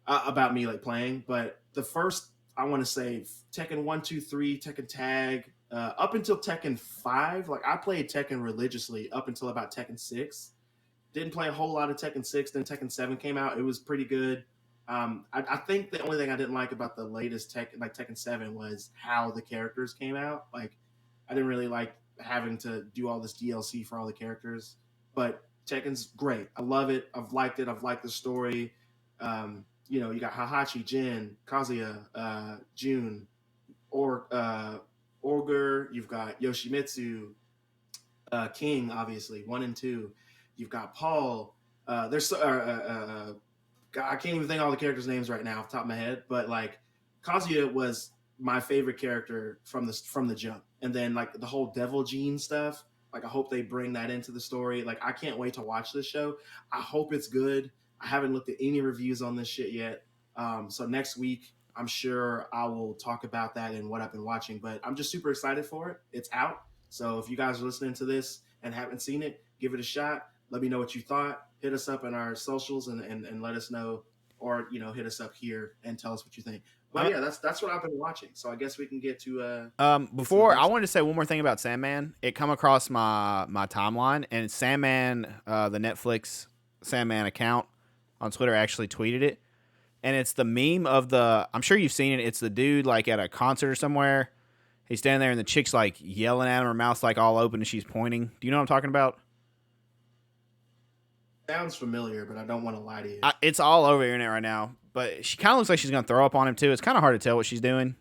about me like playing. But the first I want to say Tekken 1, 2, 3, Tekken Tag, up until Tekken 5. Like I played Tekken religiously up until about Tekken 6. Didn't play a whole lot of Tekken 6. Then Tekken 7 came out. It was pretty good. I think the only thing I didn't like about the latest Tekken 7 was how the characters came out. Like I didn't really like having to do all this DLC for all the characters. But Tekken's great. I love it. I've liked it. I've liked the story. You got Hahachi, Jin, Kazuya, June, Orger. You've got Yoshimitsu, King, obviously 1 and 2. You've got Paul. There's God, I can't even think of all the characters' names right now off the top of my head, but like Kazuya was my favorite character from the jump, and then like the whole Devil Gene stuff. Like I hope they bring that into the story. Like I can't wait to watch this show. I hope it's good. I haven't looked at any reviews on this shit yet. So next week, I'm sure I will talk about that and what I've been watching. But I'm just super excited for it. It's out. So if you guys are listening to this and haven't seen it, give it a shot. Let me know what you thought. Hit us up on our socials and let us know, or hit us up here and tell us what you think. But yeah, that's what I've been watching. So I guess we can get to before I wanted to say one more thing about Sandman. It come across my timeline, and Sandman, the Netflix Sandman account on Twitter actually tweeted it, and it's the meme of the. I'm sure you've seen it. It's the dude like at a concert or somewhere. He's standing there, and the chick's like yelling at him. Her mouth's like all open, and she's pointing. Do you know what I'm talking about? Sounds familiar, but I don't want to lie to you. It's all over the internet right now, but she kind of looks like she's going to throw up on him, too. It's kind of hard to tell what she's doing.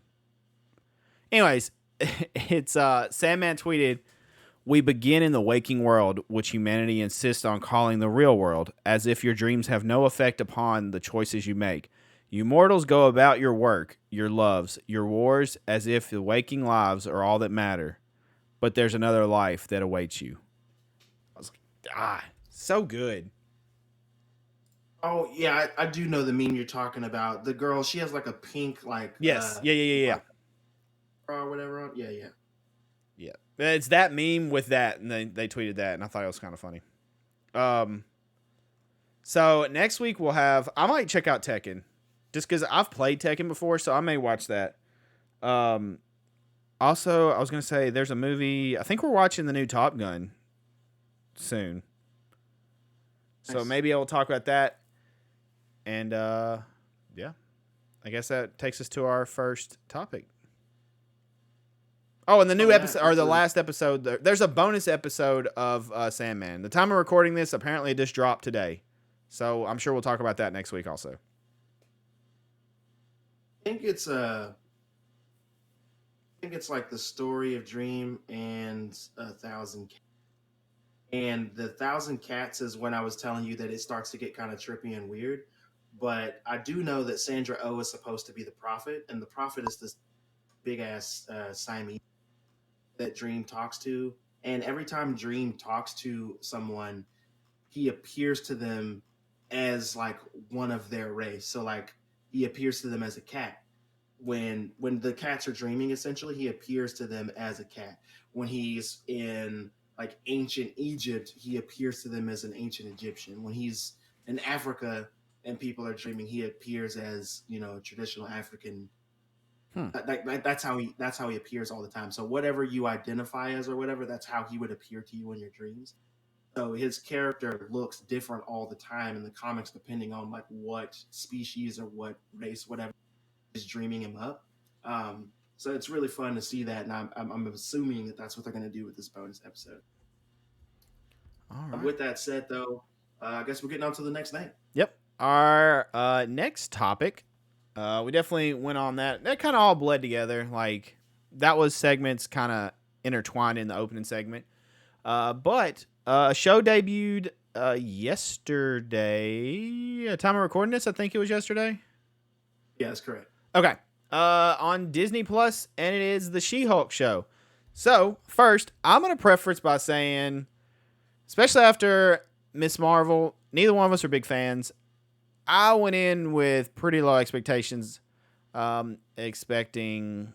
Anyways, it's Sandman tweeted, "We begin in the waking world, which humanity insists on calling the real world, as if your dreams have no effect upon the choices you make. You mortals go about your work, your loves, your wars, as if the waking lives are all that matter. But there's another life that awaits you." I was like, so good. Oh yeah, I do know the meme you're talking about. The girl, she has like a pink yes, yeah, or whatever on. Yeah. It's that meme with that, and they tweeted that, and I thought it was kind of funny. So next week we'll have. I might check out Tekken, just because I've played Tekken before, so I may watch that. Also, I was gonna say there's a movie. I think we're watching the new Top Gun soon. So Nice. maybe I'll talk about that. And, yeah. I guess that takes us to our first topic. Oh, and the new episode, or the last episode, there's a bonus episode of Sandman. The time of recording this, apparently it just dropped today. So I'm sure we'll talk about that next week also. I think it's like the story of Dream and 1,000 Cats. And the 1,000 Cats is when I was telling you that it starts to get kind of trippy and weird. But I do know that Sandra Oh is supposed to be the prophet, and the prophet is this big ass Siamese that Dream talks to. And every time Dream talks to someone, he appears to them as like one of their race. So like he appears to them as a cat. When the cats are dreaming, essentially, he appears to them as a cat. When he's in like ancient Egypt, he appears to them as an ancient Egyptian. When he's in Africa and people are dreaming, he appears as traditional African. That's how he appears all the time. So whatever you identify as or whatever, that's how he would appear to you in your dreams. So his character looks different all the time in the comics, depending on like what species or what race, whatever is dreaming him up. So it's really fun to see that, and I'm assuming that that's what they're going to do with this bonus episode. All right. With that said, though, I guess we're getting on to the next thing. Yep. Our next topic, we definitely went on that. That kind of all bled together. Like, that was segments kind of intertwined in the opening segment. But a show debuted yesterday. Time of recording this, I think it was yesterday. Yeah, that's correct. Okay. On Disney Plus, and it is the She-Hulk show. So, first, I'm going to preface by saying, especially after Miss Marvel, neither one of us are big fans. I went in with pretty low expectations, expecting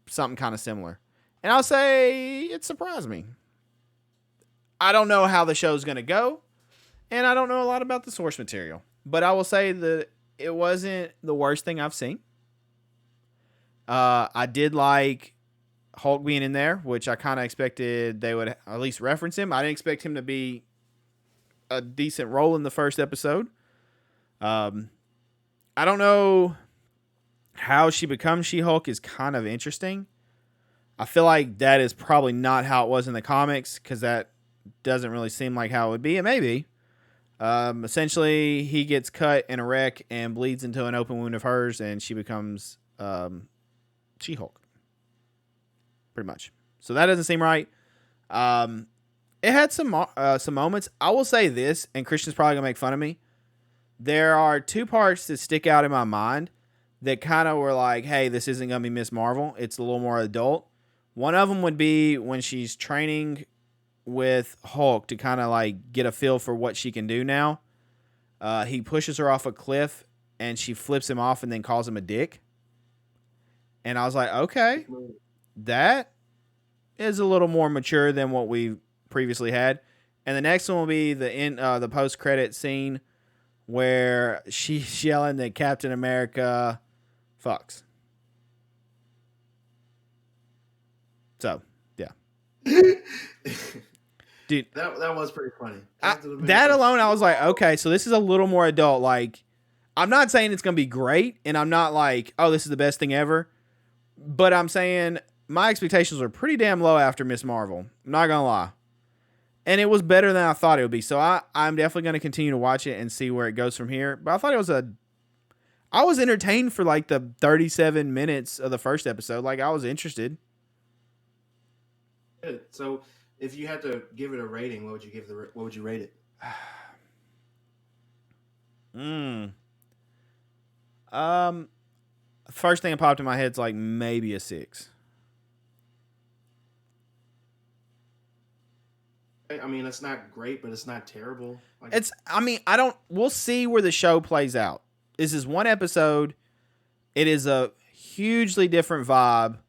something kind of similar. And I'll say it surprised me. I don't know how the show's going to go, and I don't know a lot about the source material. But I will say that it wasn't the worst thing I've seen. I did like Hulk being in there, which I kind of expected they would at least reference him. I didn't expect him to be a decent role in the first episode. I don't know how she becomes She-Hulk is kind of interesting. I feel like that is probably not how it was in the comics because that doesn't really seem like how it would be. It may be. Essentially, he gets cut in a wreck and bleeds into an open wound of hers, and she becomes She-Hulk. Pretty much. So that doesn't seem right. It had some moments. I will say this, and Christian's probably going to make fun of me. There are two parts that stick out in my mind that kind of were like, hey, this isn't going to be Miss Marvel. It's a little more adult. One of them would be when she's training with Hulk to kind of like get a feel for what she can do now. He pushes her off a cliff and she flips him off and then calls him a dick. And I was like, okay, that is a little more mature than what we previously had. And the next one will be the post-credit scene where she's yelling that Captain America fucks. So, yeah. Dude, that was pretty funny. That alone, I was like, okay, so this is a little more adult. Like, I'm not saying it's going to be great, and I'm not like, oh, this is the best thing ever. But I'm saying my expectations were pretty damn low after Miss Marvel. I'm not going to lie. And it was better than I thought it would be. So I'm definitely going to continue to watch it and see where it goes from here. But I thought I was entertained for like the 37 minutes of the first episode. Like, I was interested. Good. So, if you had to give it a rating, what would you rate it? First thing that popped in my head is like maybe a 6. I mean, it's not great, but it's not terrible. We'll see where the show plays out. This is one episode. It is a hugely different vibe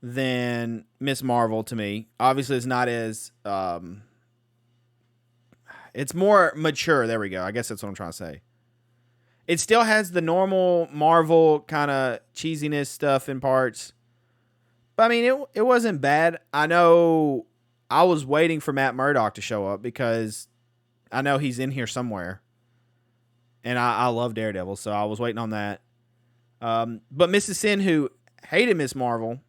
than Miss Marvel to me. Obviously, it's not as it's more mature. There we go. I guess that's what I'm trying to say. It still has the normal Marvel kind of cheesiness stuff in parts. But I mean, it wasn't bad. I know I was waiting for Matt Murdock to show up because I know he's in here somewhere. And I love Daredevil, so I was waiting on that. But Mrs. Sin, who hated Miss Marvel,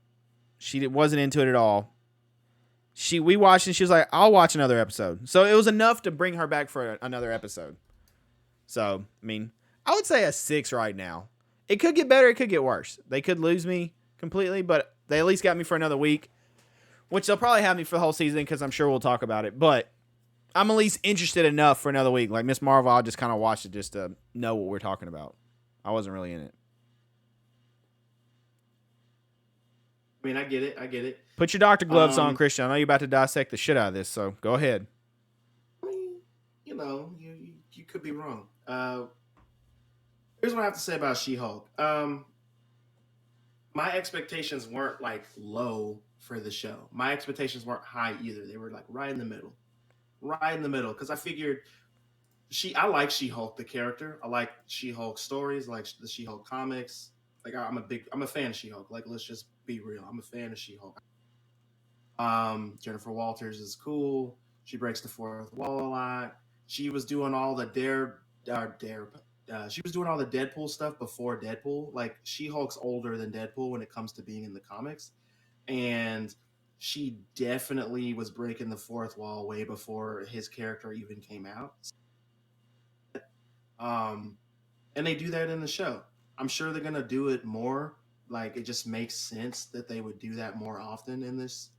she wasn't into it at all. We watched and she was like, I'll watch another episode. So it was enough to bring her back for another episode. So, I mean, I would say a 6 right now. It could get better. It could get worse. They could lose me completely, but they at least got me for another week, which they'll probably have me for the whole season because I'm sure we'll talk about it. But I'm at least interested enough for another week. Like Miss Marvel, I'll just kind of watch it just to know what we're talking about. I wasn't really in it. I mean, I get it. Put your doctor gloves on, Christian. I know you're about to dissect the shit out of this, so go ahead. I mean, you could be wrong. Here's what I have to say about She-Hulk. My expectations weren't like low for the show. My expectations weren't high either. They were like right in the middle. Because I figured I like She-Hulk, the character. I like She-Hulk stories, like the She-Hulk comics. Like I'm a fan of She-Hulk. Like, let's just be real. I'm a fan of She-Hulk. Jennifer Walters is cool. She breaks the fourth wall a lot. She was doing all the she was doing all the Deadpool stuff before Deadpool. Like, She-Hulk's older than Deadpool when it comes to being in the comics. And she definitely was breaking the fourth wall way before his character even came out. And they do that in the show. I'm sure they're going to do it more. Like, it just makes sense that they would do that more often in this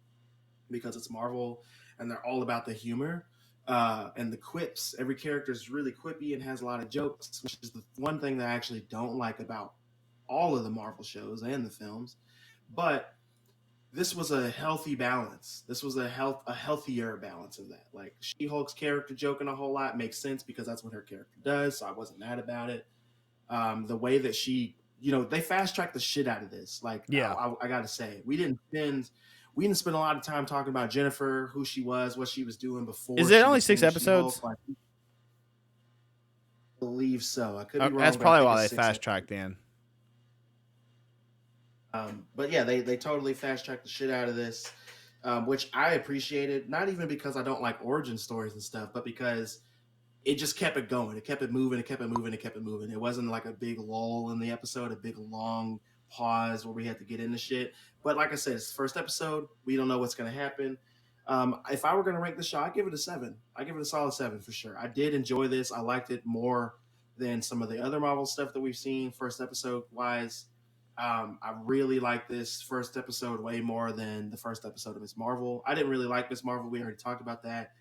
because it's Marvel and they're all about the humor and the quips. Every character is really quippy and has a lot of jokes, which is the one thing that I actually don't like about all of the Marvel shows and the films. But this was a healthy balance. This was a healthier balance of that. Like, She-Hulk's character joking a whole lot makes sense because that's what her character does. So I wasn't mad about it. The way that she, they fast tracked the shit out of this. Like, yeah, I gotta say, we didn't spend a lot of time talking about Jennifer, who she was, what she was doing before. Is it only 6 episodes? I believe so. I could be wrong. That's probably why they fast tracked then. But yeah, they totally fast tracked the shit out of this, which I appreciated. Not even because I don't like origin stories and stuff, but because it just kept it going. It kept it moving. It kept it moving. It kept it moving. It wasn't like a big lull in the episode, a big long pause where we had to get into shit. But like I said, it's the first episode. We don't know what's going to happen. If I were going to rank the show, I'd give it a 7. I give it a solid 7 for sure. I did enjoy this. I liked it more than some of the other Marvel stuff that we've seen first episode wise. I really like this first episode way more than the first episode of Miss Marvel. I didn't really like Miss Marvel. We already talked about that.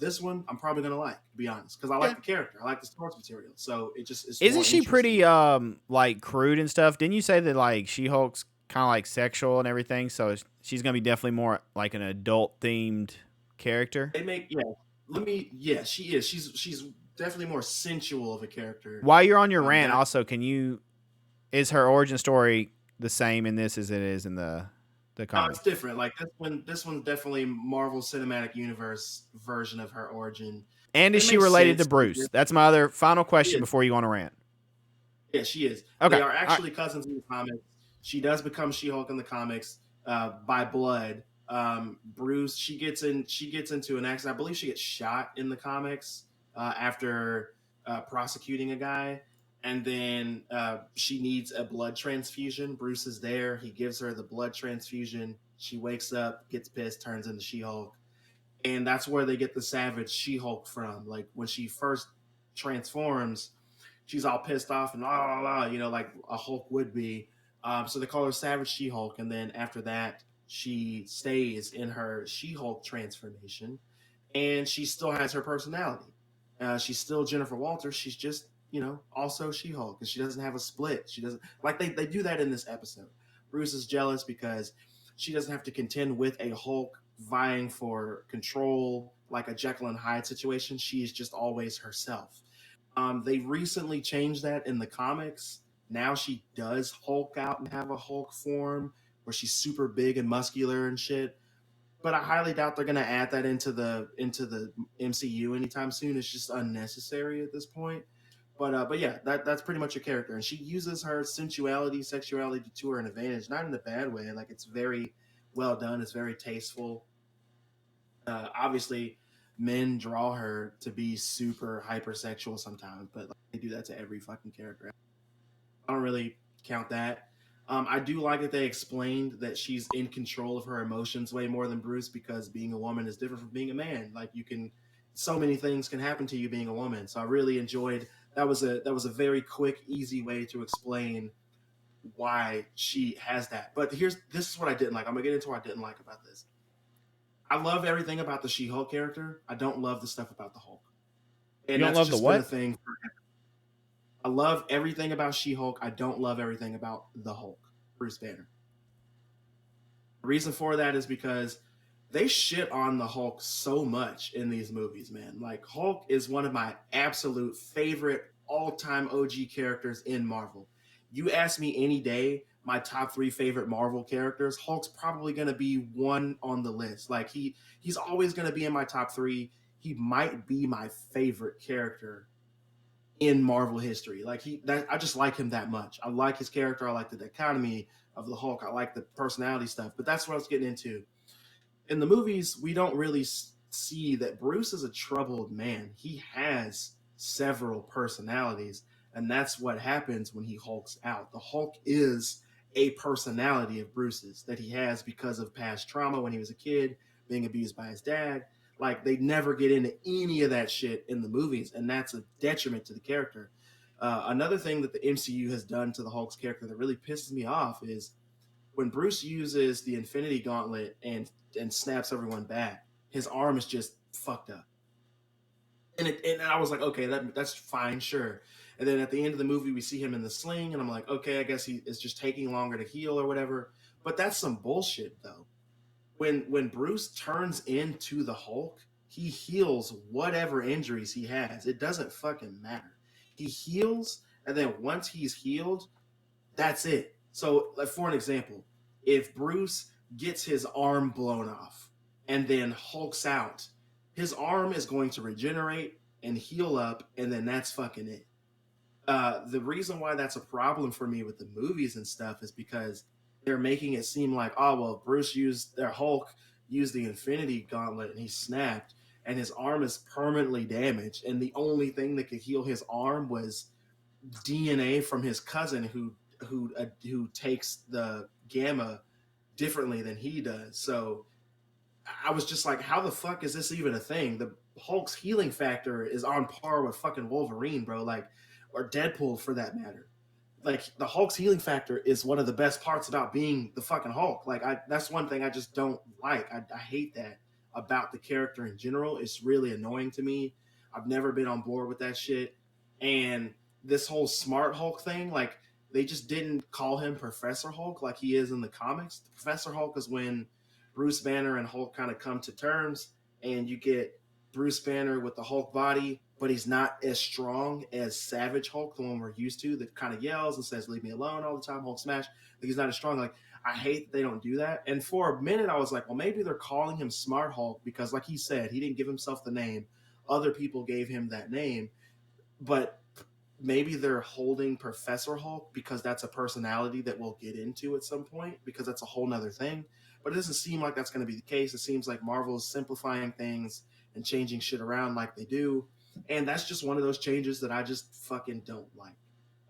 This one I'm probably gonna like, to be honest, because I Yeah. like the character. I like the source material, so it's Isn't more she interesting. pretty like crude and stuff? Didn't you say that like She-Hulk's kind of like sexual and everything? So she's gonna be definitely more like an adult themed character. They make yeah. Let me yeah. She is. She's definitely more sensual of a character. While you're on your Than rant, I, also, can you is her origin story the same in this as it is in the it's comics? different. Like this one's definitely Marvel Cinematic Universe version of her origin. And is It she makes related to sense. Bruce? That's my other final question before you go on a rant. Yeah, she is. Okay. They are All right. actually cousins in the comics. She does become She-Hulk in the comics by blood. Bruce, she gets in. She gets into an accident. I believe she gets shot in the comics after prosecuting a guy, and then she needs a blood transfusion. Bruce is there. He gives her the blood transfusion. She wakes up, gets pissed, turns into She-Hulk, and that's where they get the savage She-Hulk from. Like when she first transforms, she's all pissed off and la la la, like a Hulk would be. So they call her Savage She-Hulk, and then after that, she stays in her She-Hulk transformation, and she still has her personality. She's still Jennifer Walters. She's just also She-Hulk, and she doesn't have a split. She doesn't like they do that in this episode. Bruce is jealous because she doesn't have to contend with a Hulk vying for control like a Jekyll and Hyde situation. She is just always herself. They recently changed that in the comics. Now she does Hulk out and have a Hulk form where she's super big and muscular and shit. But I highly doubt they're gonna add that into the MCU anytime soon. It's just unnecessary at this point. But yeah, that's pretty much her character, and she uses her sensuality, sexuality to her advantage, not in a bad way. Like it's very well done. It's very tasteful. Obviously, men draw her to be super hypersexual sometimes, but like, they do that to every fucking character. I don't really count that. I do like that they explained that she's in control of her emotions way more than Bruce because being a woman is different from being a man. Like you can, so many things can happen to you being a woman. So I really enjoyed that was a very quick, easy way to explain why she has that. But this is what I didn't like. I'm gonna get into what I didn't like about this. I love everything about the She-Hulk character. I don't love the stuff about the Hulk, You and don't that's love the just been a what? thing. I love everything about She-Hulk. I don't love everything about the Hulk, Bruce Banner. The reason for that is because they shit on the Hulk so much in these movies, man. Like Hulk is one of my absolute favorite all-time OG characters in Marvel. You ask me any day my top 3 favorite Marvel characters, Hulk's probably going to be one on the list. Like he's always going to be in my top 3. He might be my favorite character in Marvel history. I just like him that much. I like his character. I like the dichotomy of the Hulk. I like the personality stuff. But that's what I was getting into. In the movies, we don't really see that Bruce is a troubled man. He has several personalities, and that's what happens when he hulks out. The Hulk is a personality of Bruce's that he has because of past trauma when he was a kid, being abused by his dad. Like they never get into any of that shit in the movies, and that's a detriment to the character. Another thing that the MCU has done to the Hulk's character that really pisses me off is when Bruce uses the Infinity Gauntlet and snaps everyone back, his arm is just fucked up. And I was like, okay, that's fine, sure. And then at the end of the movie, we see him in the sling, and I'm like, okay, I guess he is just taking longer to heal or whatever. But that's some bullshit, though. When Bruce turns into the Hulk, he heals whatever injuries he has. It doesn't fucking matter. He heals, and then once he's healed, that's it. So, like for an example, if Bruce gets his arm blown off and then hulks out, his arm is going to regenerate and heal up, and then that's fucking it. The reason why that's a problem for me with the movies and stuff is because they're making it seem like, oh well, Bruce used their Hulk used the Infinity Gauntlet and he snapped and his arm is permanently damaged, and the only thing that could heal his arm was DNA from his cousin who takes the gamma differently than he does. So I was just like, how the fuck is this even a thing? The Hulk's healing factor is on par with fucking Wolverine, bro. Like, or Deadpool for that matter. Like the Hulk's healing factor is one of the best parts about being the fucking Hulk. Like that's one thing I just don't like. I hate that about the character in general. It's really annoying to me. I've never been on board with that shit. And this whole smart Hulk thing, like they just didn't call him Professor Hulk like he is in the comics. The Professor Hulk is when Bruce Banner and Hulk kind of come to terms, and you get Bruce Banner with the Hulk body, but he's not as strong as Savage Hulk, the one we're used to, that kind of yells and says, "Leave me alone" all the time, Hulk smash. Like he's not as strong. Like I hate that they don't do that. And for a minute, I was like, well, maybe they're calling him Smart Hulk because, like he said, he didn't give himself the name. Other people gave him that name, but maybe they're holding Professor Hulk because that's a personality that we'll get into at some point because that's a whole nother thing. But it doesn't seem like that's going to be the case. It seems like Marvel is simplifying things and changing shit around like they do. And that's just one of those changes that I just fucking don't like.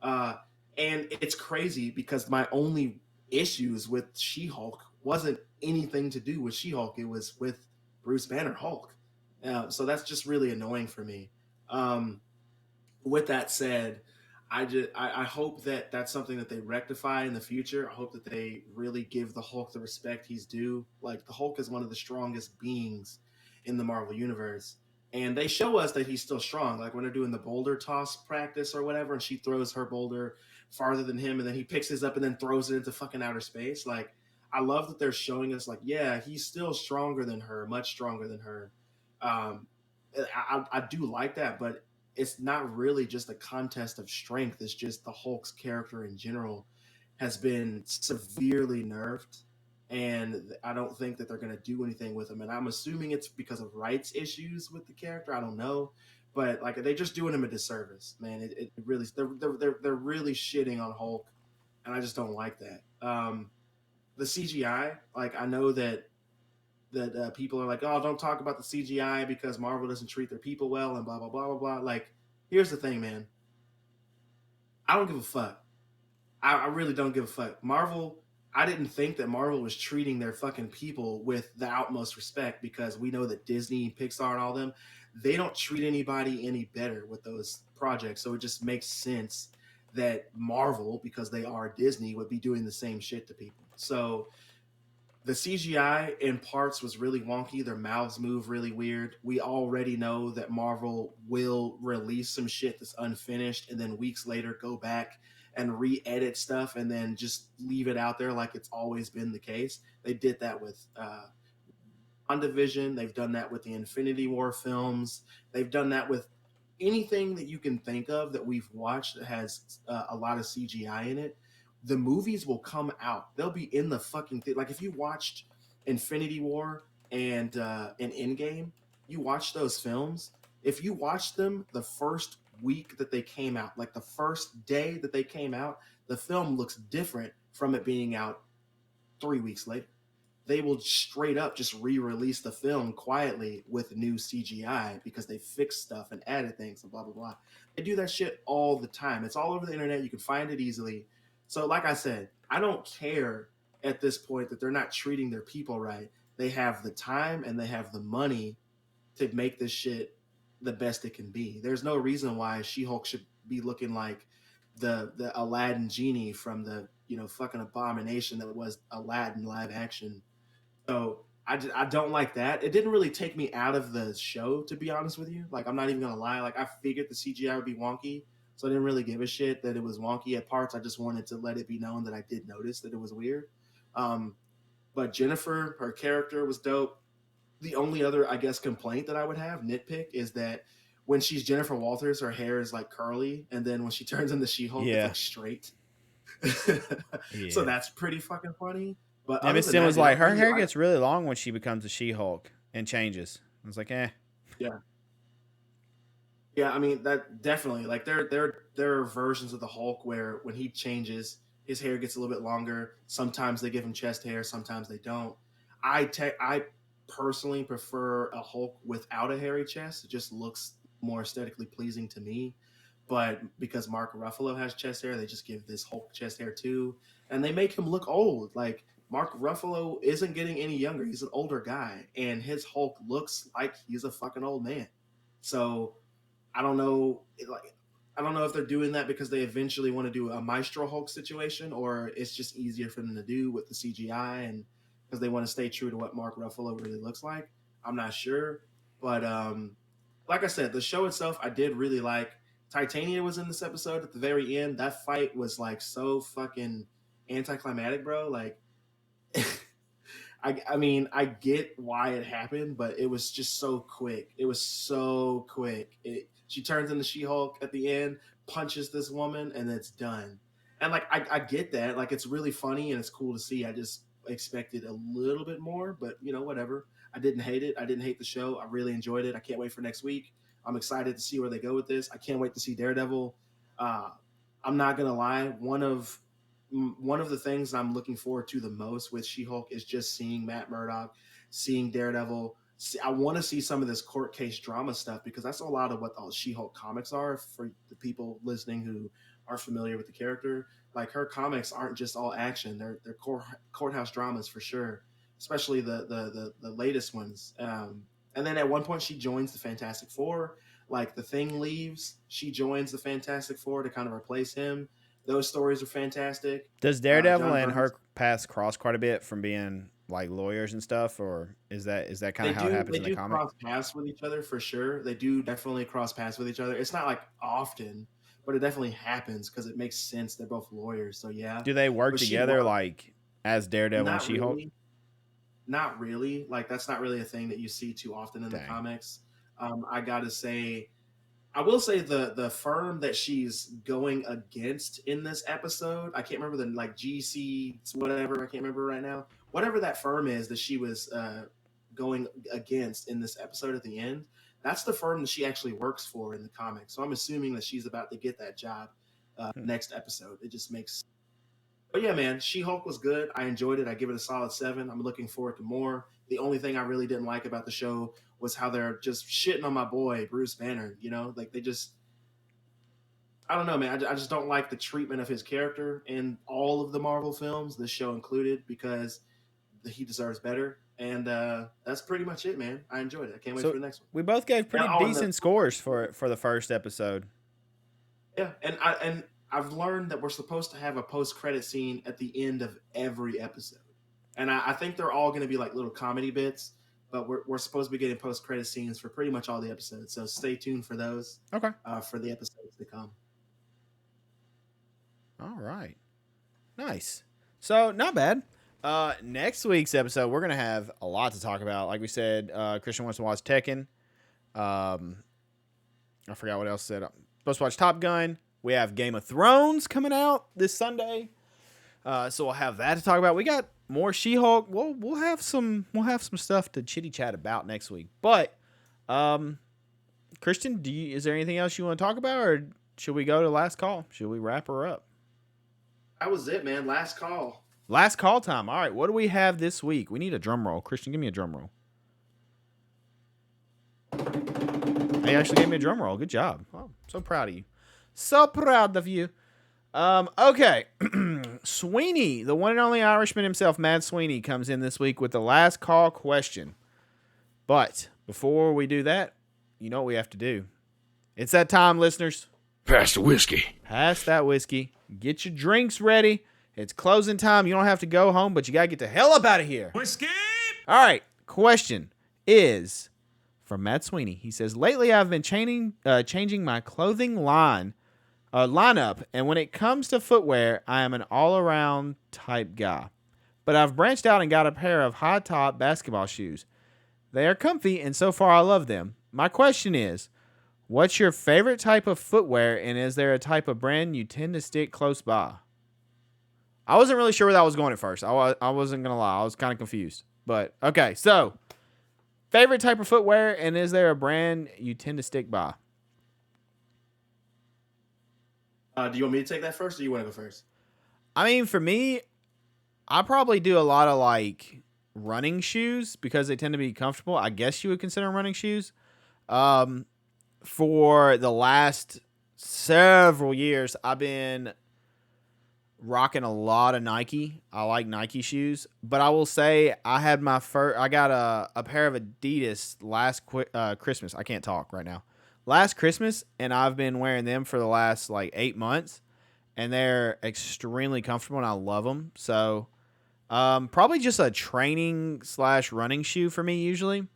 Uh, and it's crazy because my only issues with She Hulk wasn't anything to do with She Hulk, it was with Bruce Banner Hulk. So that's just really annoying for me. Um, with that said, I hope that that's something that they rectify in the future. I hope that they really give the Hulk the respect he's due. Like the Hulk is one of the strongest beings in the Marvel universe, and they show us that he's still strong. Like when they're doing the boulder toss practice or whatever, and she throws her boulder farther than him, and then he picks his up and then throws it into fucking outer space. Like I love that they're showing us, like, yeah, he's still stronger than her, much stronger than her. Um, I do like that, but it's not really just a contest of strength. It's just the Hulk's character in general has been severely nerfed, and I don't think that they're going to do anything with him. And I'm assuming it's because of rights issues with the character. I don't know, but like they're just doing him a disservice, man. It really they're really shitting on Hulk, and I just don't like that. The CGI, like I know that people are like, oh, don't talk about the CGI because Marvel doesn't treat their people well and blah blah blah blah blah. Like, here's the thing, man. I don't give a fuck. I really don't give a fuck. Marvel. I didn't think that Marvel was treating their fucking people with the utmost respect because we know that Disney, Pixar, and all them, they don't treat anybody any better with those projects. So it just makes sense that Marvel, because they are Disney, would be doing the same shit to people. So the CGI in parts was really wonky. Their mouths move really weird. We already know that Marvel will release some shit that's unfinished and then weeks later go back and re-edit stuff and then just leave it out there like it's always been the case. They did that with WandaVision. They've done that with the Infinity War films. They've done that with anything that you can think of that we've watched that has a lot of CGI in it. The movies will come out. They'll be in the fucking thing. Like if you watched Infinity War and Endgame, you watch those films. If you watch them the first week that they came out, like the first day that they came out, the film looks different from it being out 3 weeks later. They will straight up just re-release the film quietly with new CGI because they fixed stuff and added things and blah blah blah. They do that shit all the time. It's all over the internet. You can find it easily. So, like I said, I don't care at this point that they're not treating their people right. They have the time and they have the money to make this shit the best it can be. There's no reason why She-Hulk should be looking like the Aladdin genie from the fucking abomination that was Aladdin live action. So I don't like that. It didn't really take me out of the show, to be honest with you. Like I'm not even gonna lie. Like I figured the CGI would be wonky, so I didn't really give a shit that it was wonky at parts. I just wanted to let it be known that I did notice that it was weird. Um, but Jennifer, her character was dope. The only other, I guess, complaint that I would have, nitpick, is that when she's Jennifer Walters, her hair is like curly, and then when she turns into She-Hulk, it's Yeah. like straight. So Yeah. that's pretty fucking funny. But And other Miss than Sim that, was dude, like, her really, hair gets really long when she becomes a She Hulk and changes. I was like, eh. yeah, yeah. I mean, that definitely like there are versions of the Hulk where when he changes, his hair gets a little bit longer. Sometimes they give him chest hair, sometimes they don't. I personally prefer a Hulk without a hairy chest. It just looks more aesthetically pleasing to me. But because Mark Ruffalo has chest hair, they just give this Hulk chest hair too, and they make him look old. Like Mark Ruffalo isn't getting any younger; he's an older guy, and his Hulk looks like he's a fucking old man. So I don't know, like I don't know if they're doing that because they eventually want to do a Maestro Hulk situation, or it's just easier for them to do with the CGI, and because they want to stay true to what Mark Ruffalo really looks like. I'm not sure, but like I said, the show itself I did really like. Titania was in this episode at the very end. That fight was like so fucking anticlimactic, bro. Like I mean, I get why it happened, but it was just so quick. It was so quick. She turns into She-Hulk at the end, punches this woman, and it's done. And like, I get that. Like, it's really funny and it's cool to see. I just expected a little bit more, but you know, whatever. I didn't hate it. I didn't hate the show. I really enjoyed it. I can't wait for next week. I'm excited to see where they go with this. I can't wait to see Daredevil. Uh, I'm not gonna lie. One of the things I'm looking forward to the most with She-Hulk is just seeing Matt Murdock, seeing Daredevil. I want to see some of this court case drama stuff because that's a lot of what the She-Hulk comics are for the people listening who aren't familiar with the character. Like her comics aren't just all action; they're courthouse dramas for sure, especially the latest ones. And then at one point she joins the Fantastic Four. Like the Thing leaves, she joins the Fantastic Four to kind of replace him. Those stories are fantastic. Does Daredevil John and Byrne's, her paths cross quite a bit from being like lawyers and stuff, or is that kind of how it happens they in the do comic? cross paths with each other for sure. They do definitely cross paths with each other. It's not like often, but it definitely happens because it makes sense. They're both lawyers, so yeah. Do they work But she together works like as Daredevil and not She-Hulk? really, not really. Like that's not really a thing that you see too often in the Dang. comics. I gotta say, I will say the firm that she's going against in this episode, I can't remember the like GC whatever, I can't remember right now. Whatever that firm is that she was going against in this episode at the end, that's the firm that she actually works for in the comics. So I'm assuming that she's about to get that job next episode. It just makes. But yeah, man, She-Hulk was good. I enjoyed it. I give it a solid 7. I'm looking forward to more. The only thing I really didn't like about the show was how they're just shitting on my boy Bruce Banner. You know, like they just, I don't know, man. I just don't like the treatment of his character in all of the Marvel films, this show included, because he deserves better. And that's pretty much it, man. I enjoyed it. I can't wait So for the next one. we both gave pretty And, decent scores for the first episode. yeah, and I've learned that we're supposed to have a post-credit scene at the end of every episode, and I think they're all going to be like little comedy bits. But we're supposed to be getting post-credit scenes for pretty much all the episodes, so stay tuned for those. Okay. For the episodes to come. All right. Nice. So not bad. Next week's episode, we're gonna have a lot to talk about. Like we said, Christian wants to watch Tekken. I forgot what else said. I'm supposed to watch Top Gun. We have Game of Thrones coming out this Sunday. So we'll have that to talk about. We got more She-Hulk. We'll have some stuff to chitty chat about next week. But Christian, is there anything else you want to talk about, or should we go to last call? Should we wrap her up? That was it, man. Last call. Last call time. All right, what do we have this week? We need a drum roll. Christian, give me a drum roll. He actually gave me a drum roll. Good job. Oh, so proud of you. So proud of you. Okay. Sweeney, the one and only Irishman himself, Mad Sweeney, comes in this week with the last call question. But before we do that, you know what we have to do. It's that time, listeners. Pass the whiskey. Pass that whiskey. Get your drinks ready. It's closing time. You don't have to go home, but you got to get the hell up out of here. Whiskey! All right. Question is from Matt Sweeney. He says, lately I've been changing my clothing lineup, and when it comes to footwear, I am an all-around type guy. But I've branched out and got a pair of high-top basketball shoes. They are comfy, and so far I love them. My question is, what's your favorite type of footwear, and is there a type of brand you tend to stick close by? I wasn't really sure where that was going at first. I wasn't going to lie. I was kind of confused. But, okay, so, favorite type of footwear, and is there a brand you tend to stick by? Do you want me to take that first, or you want to go first? I mean, for me, I probably do a lot of like running shoes because they tend to be comfortable. I guess you would consider them running shoes. Um, for the last several years, I've been rocking a lot of Nike. I like Nike shoes, but I will say I had my first. I got a pair of Adidas last Christmas. I can't talk right now. Last Christmas, and I've been wearing them for the last like 8 months, and they're extremely comfortable, and I love them. So, probably just a training slash running shoe for me usually.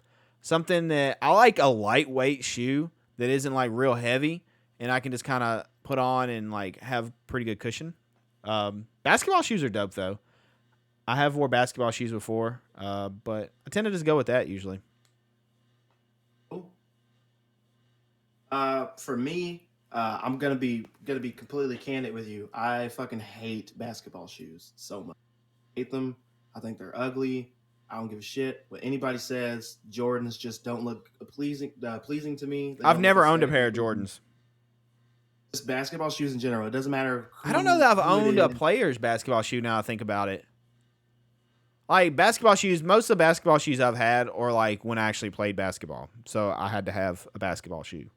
Something that I like, a lightweight shoe that isn't like real heavy, and I can just kind of put on and like have pretty good cushion. Basketball shoes are dope though. I have wore basketball shoes before, but I tend to just go with that usually. Cool. For me, I'm gonna be completely candid with you. I fucking hate basketball shoes so much. Hate them. I think they're ugly. I don't give a shit what anybody says. Jordans just don't look pleasing to me. They I've don't look never owned a aesthetically pair of pleasing. Jordans. Just basketball shoes in general. It doesn't matter I don't know that I've who it owned a is. player's basketball shoe now I think about it. Like basketball shoes, most of the basketball shoes I've had are like when I actually played basketball. So I had to have a basketball shoe.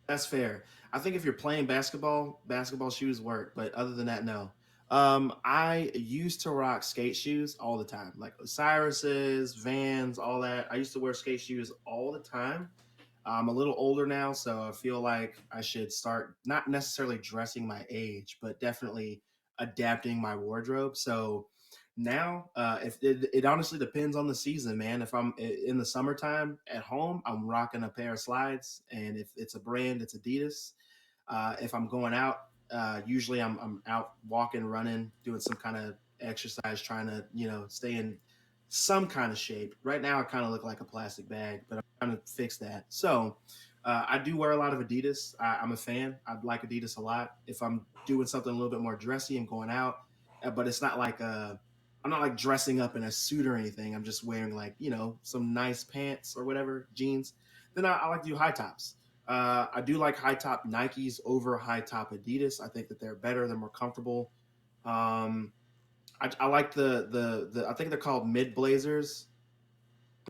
That's fair. I think if you're playing basketball, basketball shoes work. But other than that, no. I used to rock skate shoes all the time, like Osiris's, Vans, all that. I used to wear skate shoes all the time. I'm a little older now, so I feel like I should start not necessarily dressing my age, but definitely adapting my wardrobe. So now, if it honestly depends on the season, man. If I'm in the summertime at home, I'm rocking a pair of slides, and if it's a brand, it's Adidas. If I'm going out, usually I'm out walking, running, doing some kind of exercise, trying to stay in some kind of shape. Right now, I kind of look like a plastic bag, but I'm trying to fix that. So I do wear a lot of Adidas. I'm a fan. I like Adidas a lot. If I'm doing something a little bit more dressy and going out, but it's not like I'm not like dressing up in a suit or anything. I'm just wearing like some nice pants or whatever jeans. Then I like to do high tops. I do like high top Nikes over high top Adidas. I think that they're better, they're more comfortable. Um, I like the I think they're called mid blazers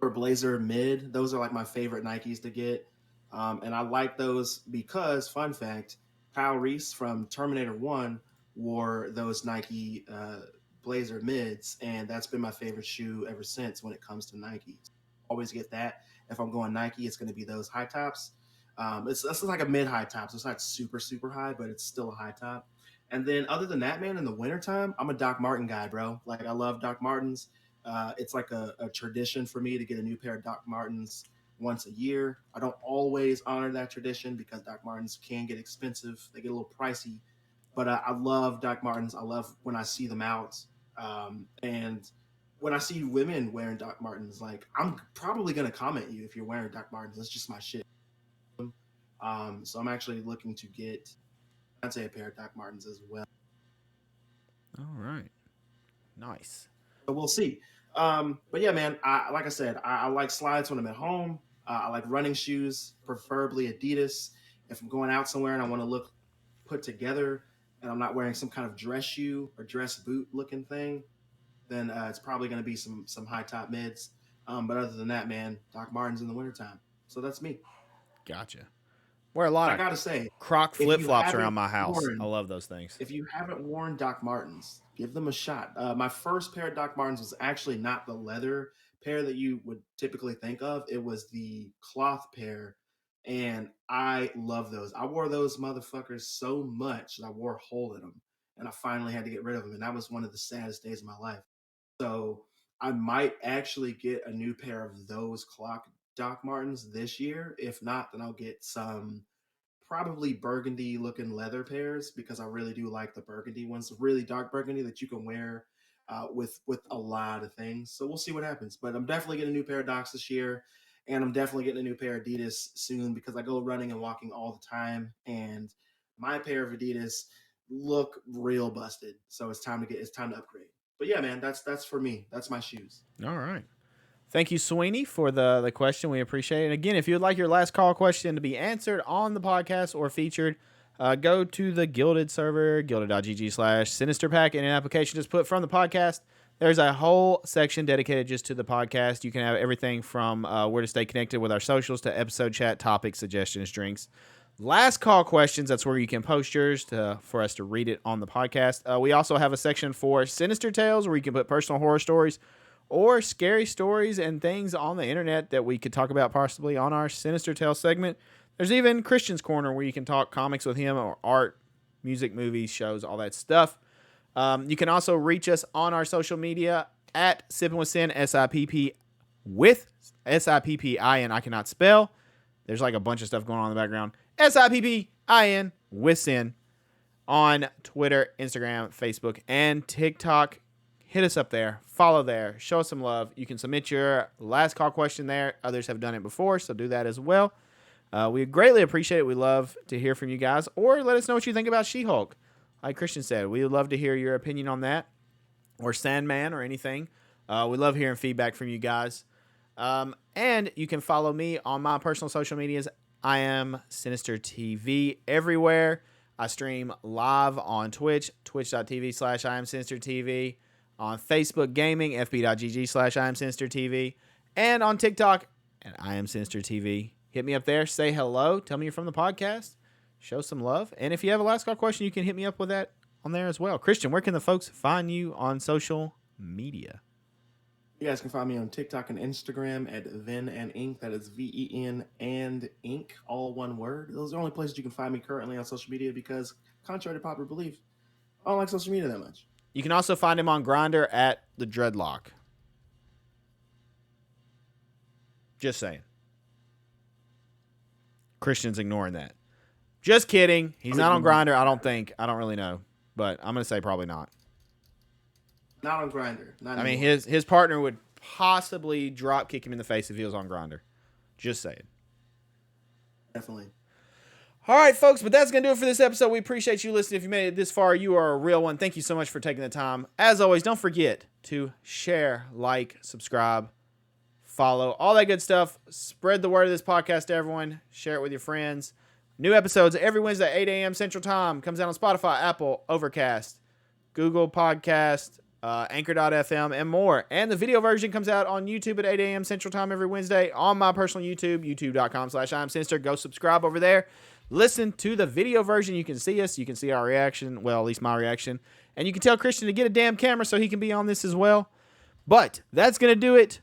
or blazer mid. Those are like my favorite Nikes to get, and I like those because fun fact: Kyle Reese from Terminator One wore those Nike blazer mids, and that's been my favorite shoe ever since when it comes to Nikes. Always get that. If I'm going Nike, it's going to be those high tops. It's like a mid high top, so it's not super high, but it's still a high top. And then other than that, man, in the wintertime, I'm a Doc Martin guy, bro. Like I love Doc Martens. It's like a tradition for me to get a new pair of Doc Martens once a year. I don't always honor that tradition because Doc Martens can get expensive. They get a little pricey, but I love Doc Martens. I love when I see them out. And when I see women wearing Doc Martens, like I'm probably gonna comment you if you're wearing Doc Martens. That's just my shit. So I'm actually looking to get, I'd say, a pair of Doc Martens as well. All right. Nice. So we'll see. But yeah, man, like I said, I like slides when I'm at home. I like running shoes, preferably Adidas. If I'm going out somewhere and I want to look put together and I'm not wearing some kind of dress shoe or dress boot looking thing, then it's probably going to be some high top mids. But other than that, man, Doc Martens in the wintertime. So that's me. Gotcha. Wear a And lot I of gotta say, Croc if flip you flops around haven't my house. I worn love those things. if you haven't worn Doc Martens, give them a shot. My first pair of Doc Martens was actually not the leather pair that you would typically think of. It was the cloth pair, and I love those. I wore those motherfuckers so much that I wore a hole in them, and I finally had to get rid of them. And that was one of the saddest days of my life. So I might actually get a new pair of those clock Doc Martens this year. If not, then I'll get some probably burgundy looking leather pairs because I really do like the burgundy ones, really dark burgundy that you can wear with a lot of things. So we'll see what happens. But I'm definitely getting a new pair of Docs this year, and I'm definitely getting a new pair of Adidas soon because I go running and walking all the time, and my pair of Adidas look real busted. So it's time to upgrade. But yeah, man, that's for me. That's my shoes. All right. Thank you, Sweeney, for the question. We appreciate it. And again, if you would like your last call question to be answered on the podcast or featured, go to the Gilded server, gilded.gg/Sinister pack, and an application just put from the podcast. There's a whole section dedicated just to the podcast. You can have everything from where to stay connected with our socials to episode chat, topics, suggestions, drinks. Last call questions. That's where you can post yours for us to read it on the podcast. We also have a section for Sinister Tales where you can put personal horror stories or scary stories and things on the internet that we could talk about possibly on our Sinister Tales segment. There's even Christian's Corner where you can talk comics with him or art, music, movies, shows, all that stuff. You can also reach us on our social media at Sippin With Sin, SIPP with SIPPIN. I cannot spell. There's like a bunch of stuff going on in the background. SIPPIN with Sin on Twitter, Instagram, Facebook, and TikTok. Hit us up there. Follow there. Show us some love. You can submit your last call question there. Others have done it before, so do that as well. We greatly appreciate it. We love to hear from you guys. Or let us know what you think about She-Hulk. Like Christian said, we would love to hear your opinion on that. Or Sandman or anything. We love hearing feedback from you guys. And you can follow me on my personal social medias. I am Sinister TV everywhere. I stream live on Twitch, twitch.tv/IamSinisterTV. On Facebook Gaming, fb.gg/IamSinisterTV. And on TikTok at IamSinisterTV. Hit me up there. Say hello. Tell me you're from the podcast. Show some love. And if you have a last call question, you can hit me up with that on there as well. Christian, where can the folks find you on social media? You guys can find me on TikTok and Instagram at Ven and Ink. That is VEN and Ink, all one word. Those are the only places you can find me currently on social media because, contrary to popular belief, I don't like social media that much. You can also find him on Grindr at the Dreadlock. Just saying. Christian's ignoring that. Just kidding. He's not on Grindr, I don't think. I don't really know. But I'm going to say probably not. Not on Grindr. I mean, his partner would possibly drop kick him in the face if he was on Grindr. Just saying. Definitely. All right, folks, but that's going to do it for this episode. We appreciate you listening. If you made it this far, you are a real one. Thank you so much for taking the time. As always, don't forget to share, like, subscribe, follow, all that good stuff. Spread the word of this podcast to everyone. Share it with your friends. New episodes every Wednesday, 8 a.m. Central Time. Comes out on Spotify, Apple, Overcast, Google Podcast, Anchor.fm, and more. And the video version comes out on YouTube at 8 a.m. Central Time every Wednesday on my personal YouTube, youtube.com/IamSinister. Go subscribe over there. Listen to the video version. You can see us. You can see our reaction. Well, at least my reaction. And you can tell Christian to get a damn camera so he can be on this as well. But that's going to do it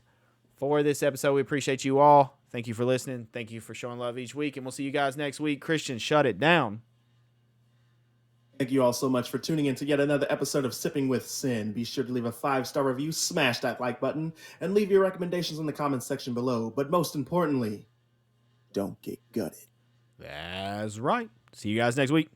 for this episode. We appreciate you all. Thank you for listening. Thank you for showing love each week. And we'll see you guys next week. Christian, shut it down. Thank you all so much for tuning in to yet another episode of Sipping With Sin. Be sure to leave a 5-star review, smash that like button, and leave your recommendations in the comments section below. But most importantly, don't get gutted. That's right. See you guys next week.